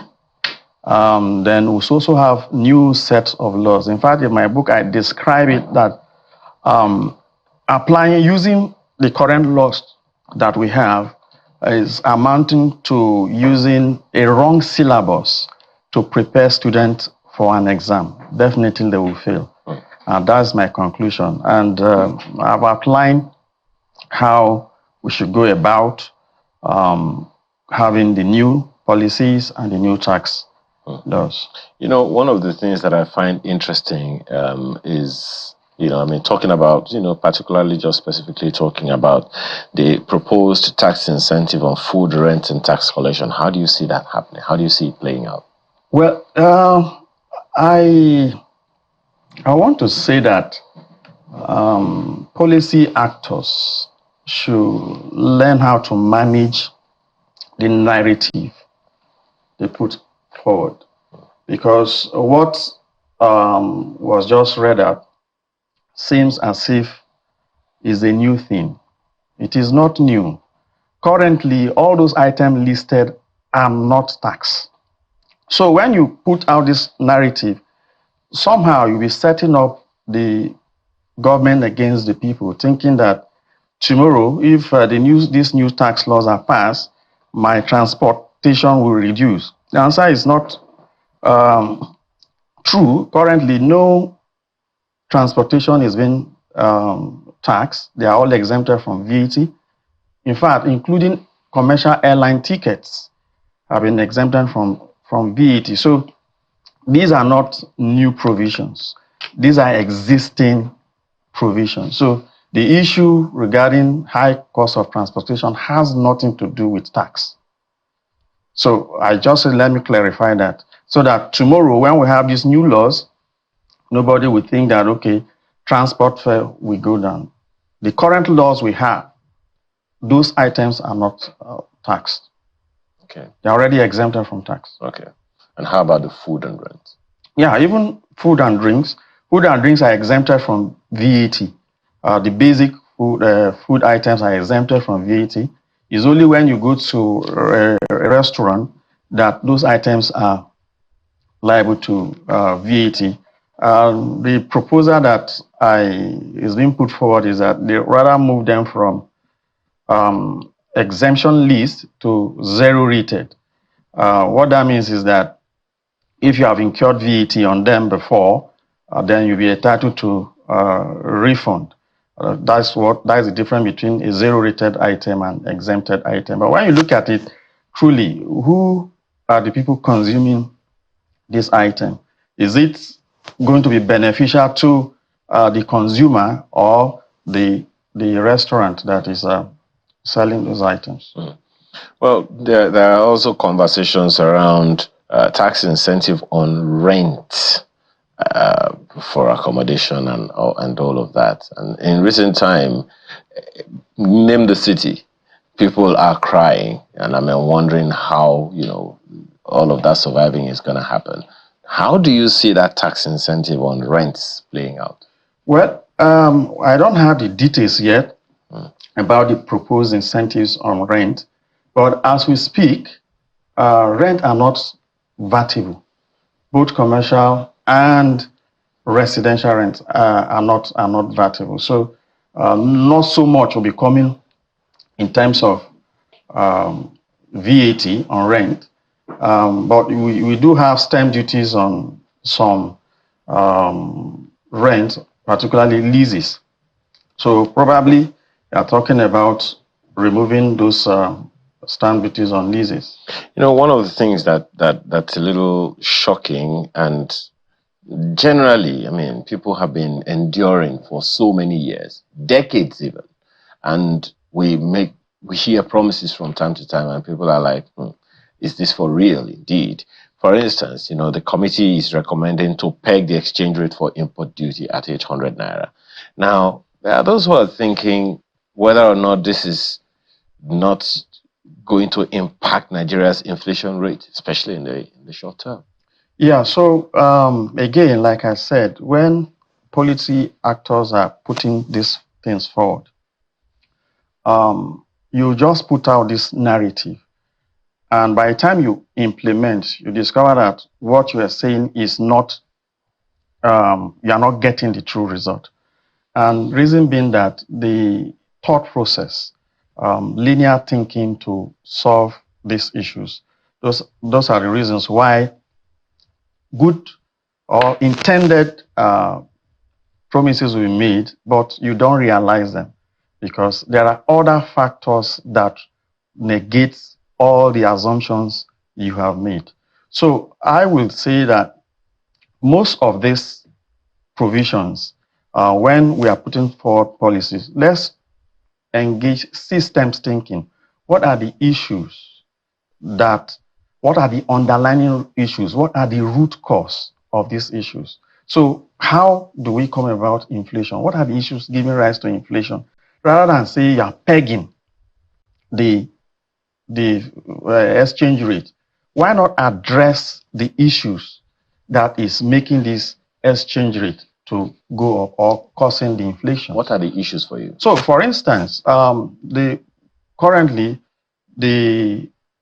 Then we also have new sets of laws. In fact, in my book, I describe it that using the current laws that we have is amounting to using a wrong syllabus to prepare students for an exam. Definitely they will fail. And that's my conclusion. And I've outlined how we should go about having the new policies and the new tax laws. You know, one of the things that I find interesting is, talking about, particularly just specifically talking about the proposed tax incentive on food, rent, and tax collection. How do you see that happening? How do you see it playing out? Well, I want to say that policy actors should learn how to manage the narrative they put forward. Because what was just read out seems as if is a new thing. It is not new. Currently, all those items listed are not taxed. So when you put out this narrative, somehow you'll be setting up the government against the people, thinking that tomorrow, if these new tax laws are passed, my transportation will reduce. The answer is not true. Currently, no transportation is being taxed. They are all exempted from VAT. In fact, including commercial airline tickets have been exempted from VAT. So these are not new provisions. These are existing provisions. So the issue regarding high cost of transportation has nothing to do with tax. So I just said, let me clarify that, so that tomorrow when we have these new laws, nobody would think that, okay, transport fare will go down. The current laws we have, those items are not taxed. Okay. They're already exempted from tax. Okay. And how about the food and rent? Yeah, even food and drinks. Food and drinks are exempted from VAT. The basic food items are exempted from VAT. It's only when you go to a restaurant that those items are liable to VAT. The proposal that is being put forward is that they rather move them from exemption list to zero rated. What that means is that if you have incurred VAT on them before, then you'll be entitled to refund. That's the difference between a zero-rated item and exempted item. But when you look at it truly, who are the people consuming this item? Is it going to be beneficial to the consumer or the restaurant that is selling those items? Mm. Well, there are also conversations around tax incentive on rent for accommodation and all of that. And in recent time, name the city, people are crying, and I'm wondering how all of that surviving is going to happen. How do you see that tax incentive on rents playing out? Well, I don't have the details yet about the proposed incentives on rent, but as we speak, rent are not vatable. Both commercial and residential rent are not vatable. So not so much will be coming in terms of VAT on rent, but we do have stamp duties on some rent, particularly leases. So probably you are talking about removing those stamp duties on leases. One of the things that's a little shocking, and generally, people have been enduring for so many years, decades even, and we hear promises from time to time, and people are like, is this for real indeed? For instance, the committee is recommending to peg the exchange rate for import duty at 800 naira. Now, there are those who are thinking whether or not this is not going to impact Nigeria's inflation rate, especially in the short term. Yeah, so again, like I said, when policy actors are putting these things forward, you just put out this narrative. And by the time you implement, you discover that what you are saying is not, you are not getting the true result. And reason being that the thought process, linear thinking to solve these issues, those are the reasons why good or intended promises will be made, but you don't realize them because there are other factors that negate all the assumptions you have made. So I will say that most of these provisions, when we are putting forward policies, let's engage systems thinking. What are the issues what are the underlying issues? What are the root cause of these issues? So how do we come about inflation? What are the issues giving rise to inflation? Rather than say you're pegging the exchange rate, why not address the issues that is making this exchange rate to go up or causing the inflation? What are the issues for you? So, for instance, currently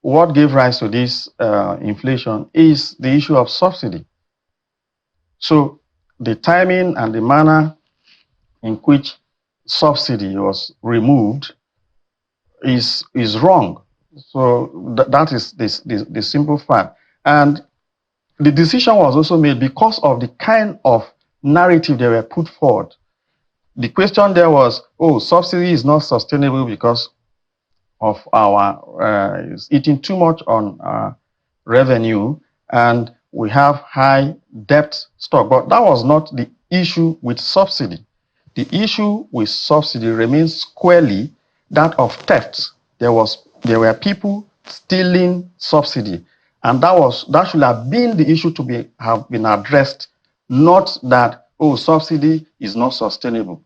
what gave rise to this inflation is the issue of subsidy. So, the timing and the manner in which subsidy was removed is wrong. So that is the simple fact. And the decision was also made because of the kind of narrative they were put forward. The question there was, subsidy is not sustainable because of our eating too much on revenue, and we have high debt stock. But that was not the issue with subsidy. The issue with subsidy remains squarely that of theft. There were people stealing subsidy, and that should have been the issue to have been addressed not that, oh, subsidy is not sustainable.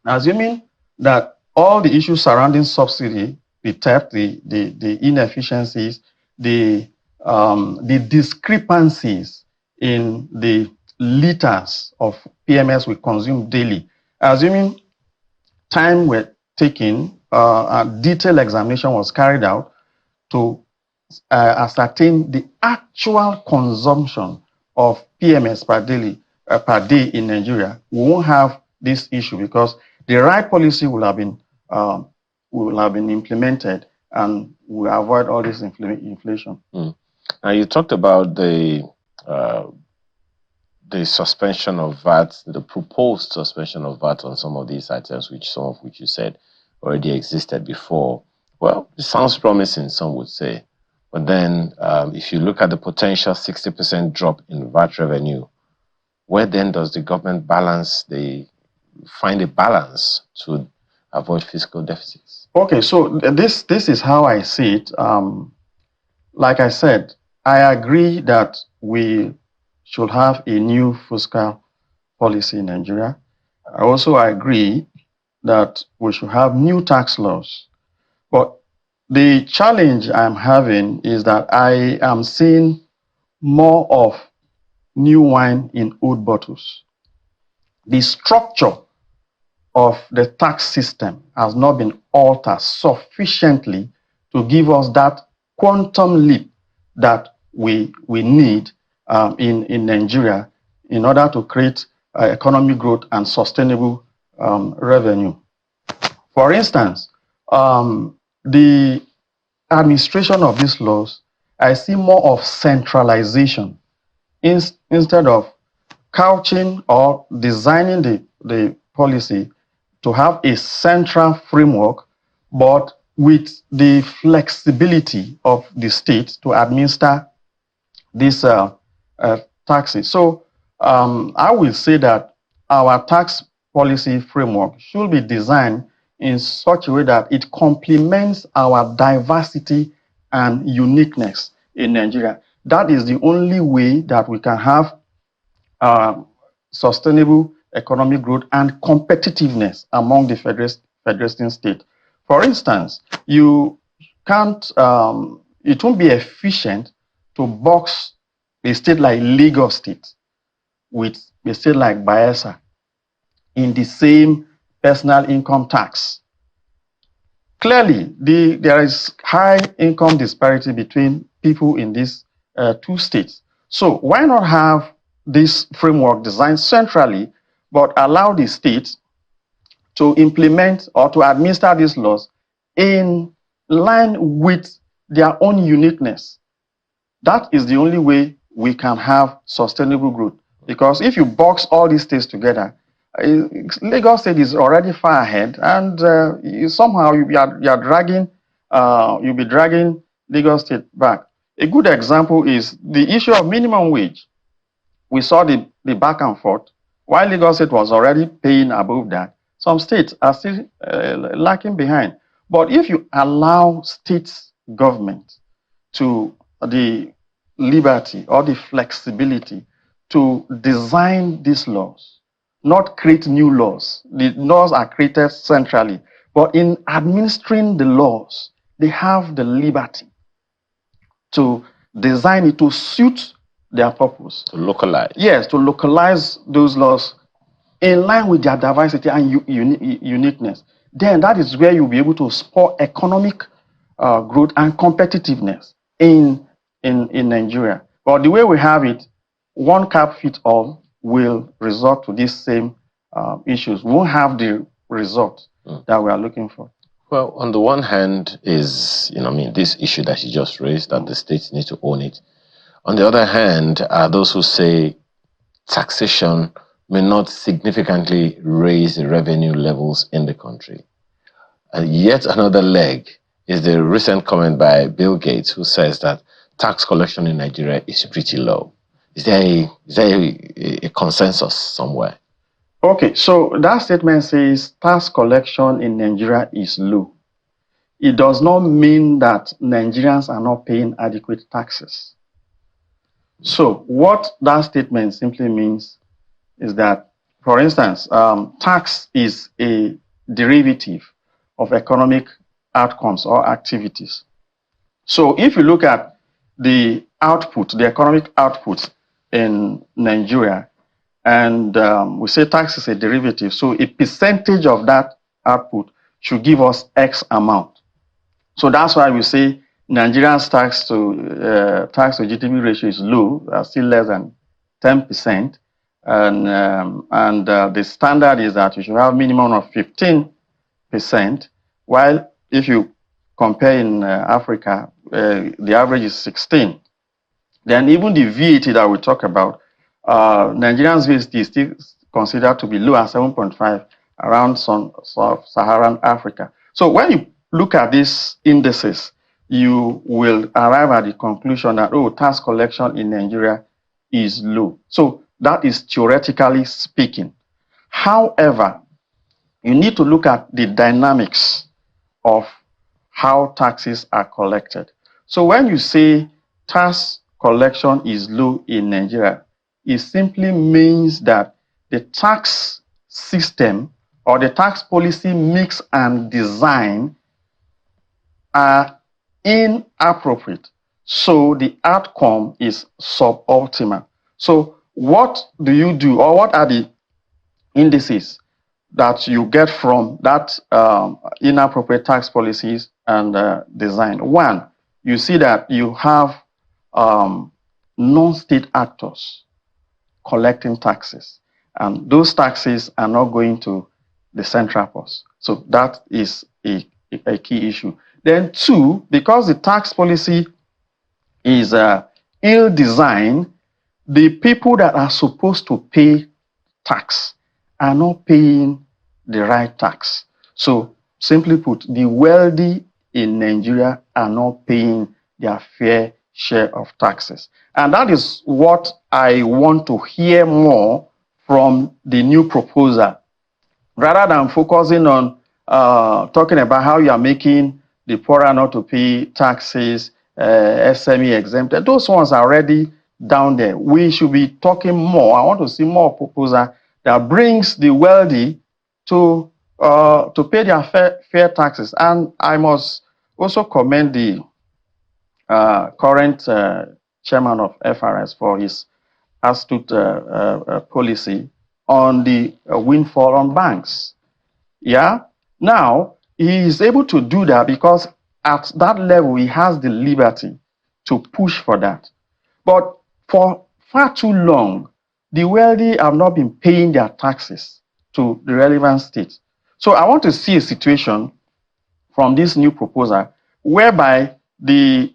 Assuming that all the issues surrounding subsidy, the theft, the inefficiencies, the discrepancies in the liters of PMS we consume daily, assuming time were taken, a detailed examination was carried out to ascertain the actual consumption of PMS per day in Nigeria, we won't have this issue because the right policy will have been implemented and we avoid all this inflation. Now you talked about the suspension of VAT, the proposed suspension of VAT on some of these items, some of which you said already existed before. Well, it sounds promising, some would say. But then if you look at the potential 60% drop in VAT revenue, where then does the government find a balance to avoid fiscal deficits? Okay, so this is how I see it. Like I said, I agree that we should have a new fiscal policy in Nigeria. I also agree that we should have new tax laws. But the challenge I'm having is that I am seeing more of new wine in old bottles. The structure of the tax system has not been altered sufficiently to give us that quantum leap that we need in Nigeria in order to create economic growth and sustainable revenue. For instance, the administration of these laws, I see more of centralization instead of couching or designing the policy to have a central framework, but with the flexibility of the state to administer these taxes. So I will say that our tax policy framework should be designed in such a way that it complements our diversity and uniqueness in Nigeria. That is the only way that we can have sustainable economic growth and competitiveness among the federating states. For instance, you can't, it won't be efficient to box a state like Lagos State with a state like Bayelsa in the same personal income tax. Clearly, there is high income disparity between people in these two states. So why not have this framework designed centrally, but allow the states to implement or to administer these laws in line with their own uniqueness? That is the only way we can have sustainable growth. Because if you box all these states together, Lagos State is already far ahead, and somehow you'll be dragging Lagos State back. A good example is the issue of minimum wage. We saw the back and forth. While Lagos State was already paying above that, some states are still lacking behind. But if you allow state government to the liberty or the flexibility to design these laws, not create new laws. The laws are created centrally, but in administering the laws, they have the liberty to design it to suit their purpose. To localize. Yes, to localize those laws in line with their diversity and uniqueness. Then that is where you'll be able to spur economic growth and competitiveness in Nigeria. But the way we have it, one cap fits all will result to these same issues. We won't have the result that we are looking for. Well, on the one hand is, this issue that you just raised, that the states need to own it. On the other hand, are those who say taxation may not significantly raise the revenue levels in the country. And yet another leg is the recent comment by Bill Gates, who says that tax collection in Nigeria is pretty low. Is there a consensus somewhere? Okay, so that statement says tax collection in Nigeria is low. It does not mean that Nigerians are not paying adequate taxes. So what that statement simply means is that, for instance, tax is a derivative of economic outcomes or activities. So if you look at the output, the economic output in Nigeria, and we say tax is a derivative, so a percentage of that output should give us X amount. So that's why we say Nigeria's tax to GDP ratio is low, still less than 10%, and the standard is that you should have minimum of 15%. While if you compare in Africa, the average is 16. Then even the VAT that we talk about, Nigerians VAT is still considered to be low at 7.5 around Sub-Saharan Africa. So when you look at these indices, you will arrive at the conclusion that, oh, tax collection in Nigeria is low. So that is theoretically speaking. However, you need to look at the dynamics of how taxes are collected. So when you say tax collection is low in Nigeria, it simply means that the tax system or the tax policy mix and design are inappropriate. So the outcome is suboptimal. So what do you do, or what are the indices that you get from that inappropriate tax policies and design? One, you see that you have non-state actors collecting taxes, and those taxes are not going to the central purse. So that is a key issue. Then two, because the tax policy is ill-designed, the people that are supposed to pay tax are not paying the right tax. So simply put, the wealthy in Nigeria are not paying their fair share of taxes. And that is what I want to hear more from the new proposal, rather than focusing on talking about how you are making the poorer not to pay taxes, SME exempted. Those ones are already down there. We should be talking more. I want to see more proposal that brings the wealthy to pay their fair taxes. And I must also commend the current chairman of FRS for his astute policy on the windfall on banks. Yeah. Now, he is able to do that because at that level, he has the liberty to push for that. But for far too long, the wealthy have not been paying their taxes to the relevant states. So I want to see a situation from this new proposal whereby the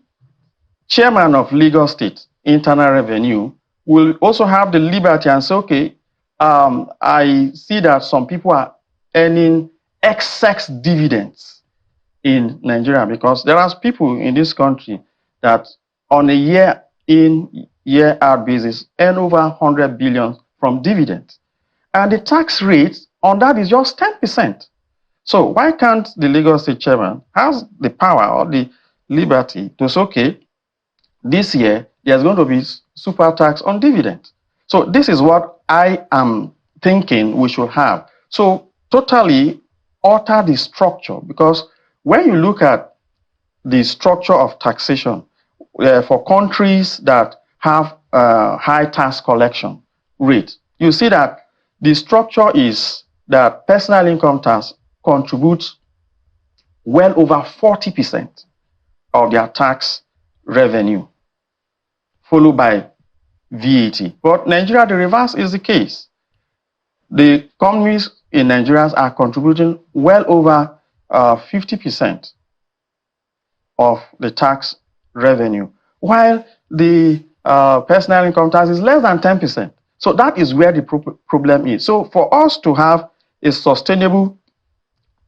chairman of Lagos State Internal Revenue will also have the liberty and say, okay, I see that some people are earning excess dividends in Nigeria, because there are people in this country that on a year in, year out basis earn over 100 billion from dividends. And the tax rate on that is just 10%. So why can't the Lagos State chairman has the power or the liberty to say, okay, this year there's going to be super tax on dividends? So this is what I am thinking we should have. So totally alter the structure, because when you look at the structure of taxation for countries that have high tax collection rate, you see that the structure is that personal income tax contributes well over 40% of their tax revenue, followed by VAT. But Nigeria, the reverse is the case. The companies in Nigeria are contributing well over 50% of the tax revenue, while the personal income tax is less than 10%. So that is where the problem is. So for us to have a sustainable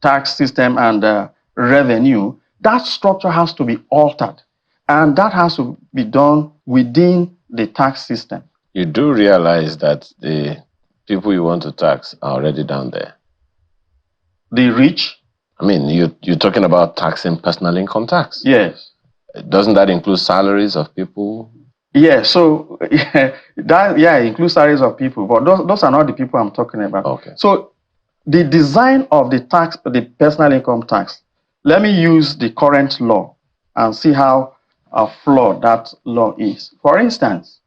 tax system and revenue, that structure has to be altered, and that has to be done within the tax system. You do realize that the people you want to tax are already down there. The rich? I mean, you're talking about taxing personal income tax. Yes. Doesn't that include salaries of people? Yeah, so that includes salaries of people, but those are not the people I'm talking about. Okay. So the design of the tax, the personal income tax, let me use the current law and see how flawed that law is. For instance,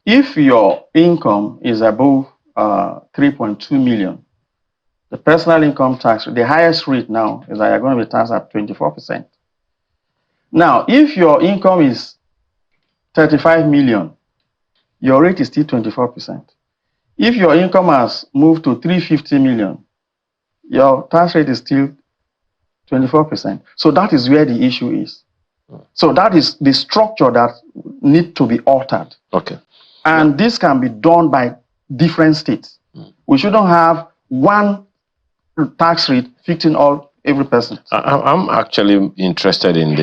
if your income is above 3.2 million, the personal income tax, the highest rate now is that you're going to be taxed at 24%. Now, if your income is 35 million, your rate is still 24%. If your income has moved to 350 million, your tax rate is still 24%. So that is where the issue is. So that is the structure that needs to be altered. Okay. And this can be done by different states. We shouldn't have one tax rate fitting every person. I'm actually interested in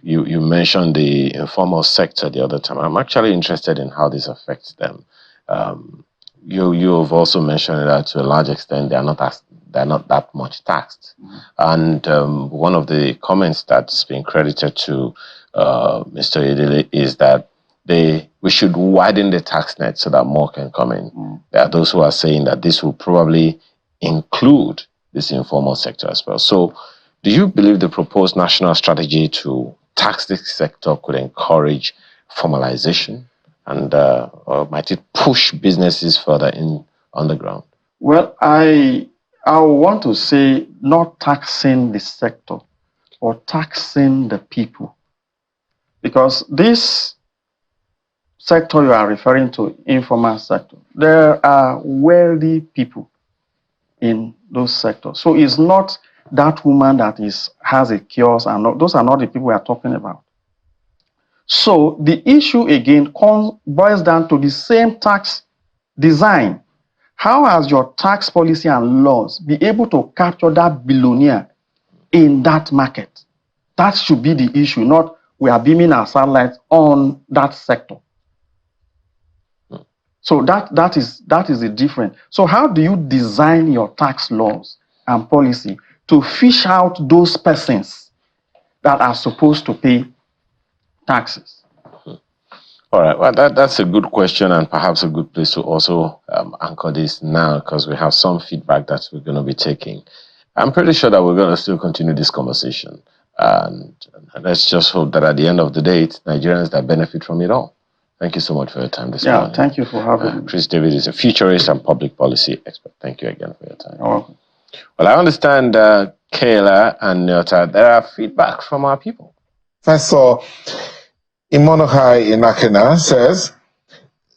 you mentioned the informal sector the other time. I'm actually interested in how this affects them. You have also mentioned that to a large extent they're not that much taxed. And one of the comments that's been credited to Mr. Idile is that we should widen the tax net so that more can come in. There are those who are saying that this will probably include this informal sector as well. So do you believe the proposed national strategy to tax this sector could encourage formalization, and or might it push businesses further in on the ground? Well, I want to say not taxing the sector or taxing the people, because this sector you are referring to, informal sector, there are wealthy people in those sectors. So it's not that woman that has a kiosk, and those are not the people we are talking about. So the issue again boils down to the same tax design. How has your tax policy and laws be able to capture that billionaire in that market? That should be the issue, not we are beaming our satellites on that sector. So that is the difference. So how do you design your tax laws and policy to fish out those persons that are supposed to pay taxes? All right, well, that's a good question, and perhaps a good place to also anchor this now, because we have some feedback that we're going to be taking. I'm pretty sure that we're going to still continue this conversation, and let's just hope that at the end of the day, it's Nigerians that benefit from it all. Thank you so much for your time this morning. Thank you for having me. Chris David is a futurist and public policy expert. Thank you again for your time. You're welcome. Well, I understand, Kayla and Nyota, there are feedback from our people. Professor Imonokai Inakena says,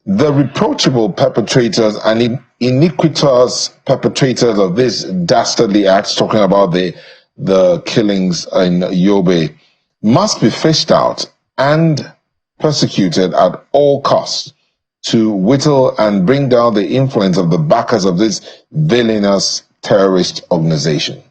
the reproachable perpetrators and iniquitous perpetrators of this dastardly act, talking about the killings in Yobe, must be fished out and persecuted at all costs to whittle and bring down the influence of the backers of this villainous terrorist organization.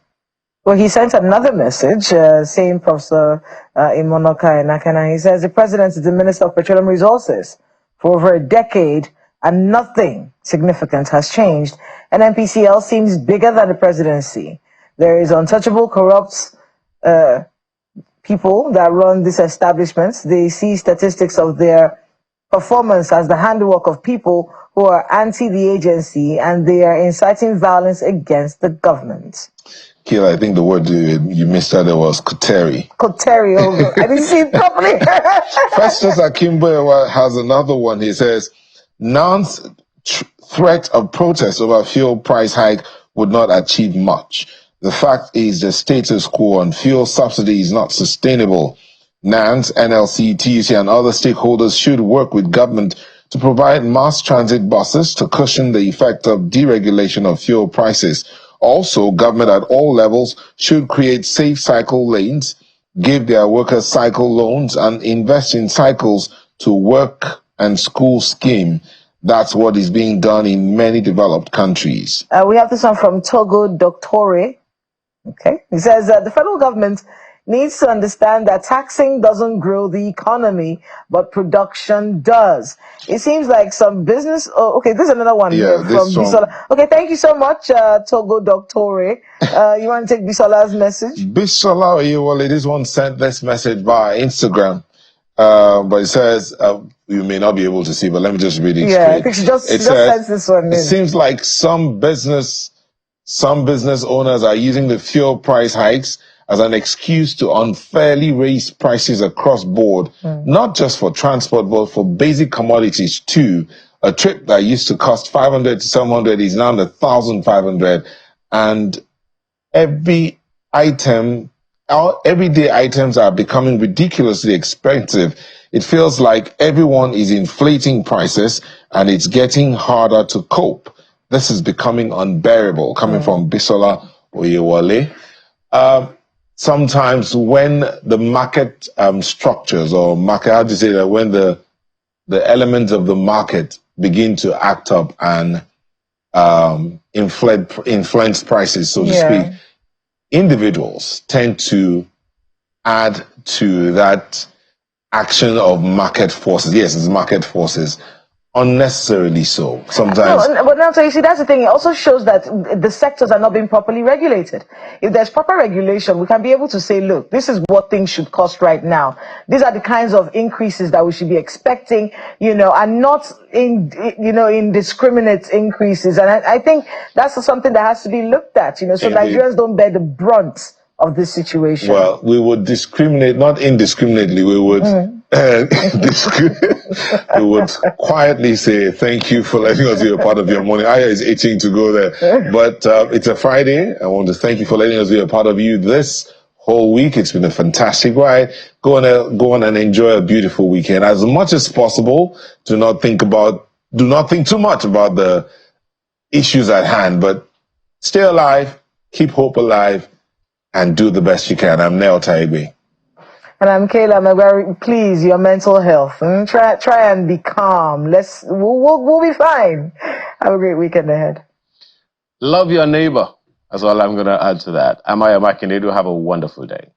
Well, he sent another message, saying Professor Imonokai Nakana. He says the president is the Minister of Petroleum Resources for over a decade and nothing significant has changed. NNPCL seems bigger than the presidency. There is untouchable, corrupt people that run these establishments. They see statistics of their performance as the handiwork of people who are anti the agency, and they are inciting violence against the government. Kira, I think the word you missed out there was Koteri. Koteri, I didn't see it properly. Festus Akimbo has another one. He says, NANS threat of protest over fuel price hike would not achieve much. The fact is the status quo on fuel subsidy is not sustainable. NANS, NLC, TUC, and other stakeholders should work with government to provide mass transit buses to cushion the effect of deregulation of fuel prices. Also, government at all levels should create safe cycle lanes, give their workers cycle loans, and invest in cycles to work and school scheme. That's what is being done in many developed countries. We have this one from Togo Doctore. Okay, he says that the federal government needs to understand that taxing doesn't grow the economy, but production does. It seems like some business. Oh, okay, this is another one here from Bisola. Okay, thank you so much, Togo Doctore. You want to take Bisola's message? Bisola, well, this one sent this message via Instagram. but it says, you may not be able to see, but let me just read it Yeah, straight. I think she just It sends this one it in. seems like some business owners are using the fuel price hikes as an excuse to unfairly raise prices across board, not just for transport, but for basic commodities too. A trip that used to cost 500 to 700 is now 1,500, and every item, our everyday items are becoming ridiculously expensive. It feels like everyone is inflating prices and it's getting harder to cope. This is becoming unbearable. Coming from Bisola Oyewale. Sometimes when the market structures or market, how do you say that, when the elements of the market begin to act up and influence prices, so to speak, individuals tend to add to that action of market forces. Yes, it's market forces. Unnecessarily so. Sometimes. No, but now, so you see, that's the thing. It also shows that the sectors are not being properly regulated. If there's proper regulation, we can be able to say, look, this is what things should cost right now. These are the kinds of increases that we should be expecting, and not indiscriminate increases. And I think that's something that has to be looked at, so Indeed. Nigerians don't bear the brunt of this situation. Well, we would discriminate, not indiscriminately. We would we would quietly say thank you for letting us be a part of your morning. Aya is itching to go there, but it's a Friday. I want to thank you for letting us be a part of you this whole week. It's been a fantastic ride. Go on and enjoy a beautiful weekend. As much as possible, do not think too much about the issues at hand, but stay alive, keep hope alive, and do the best you can. I'm Nell Taigwe. And I'm Kayla Magwari. Please, your mental health. Try and be calm. We'll be fine. Have a great weekend ahead. Love your neighbor. That's all I'm going to add to that. Amaya Makinedu, have a wonderful day.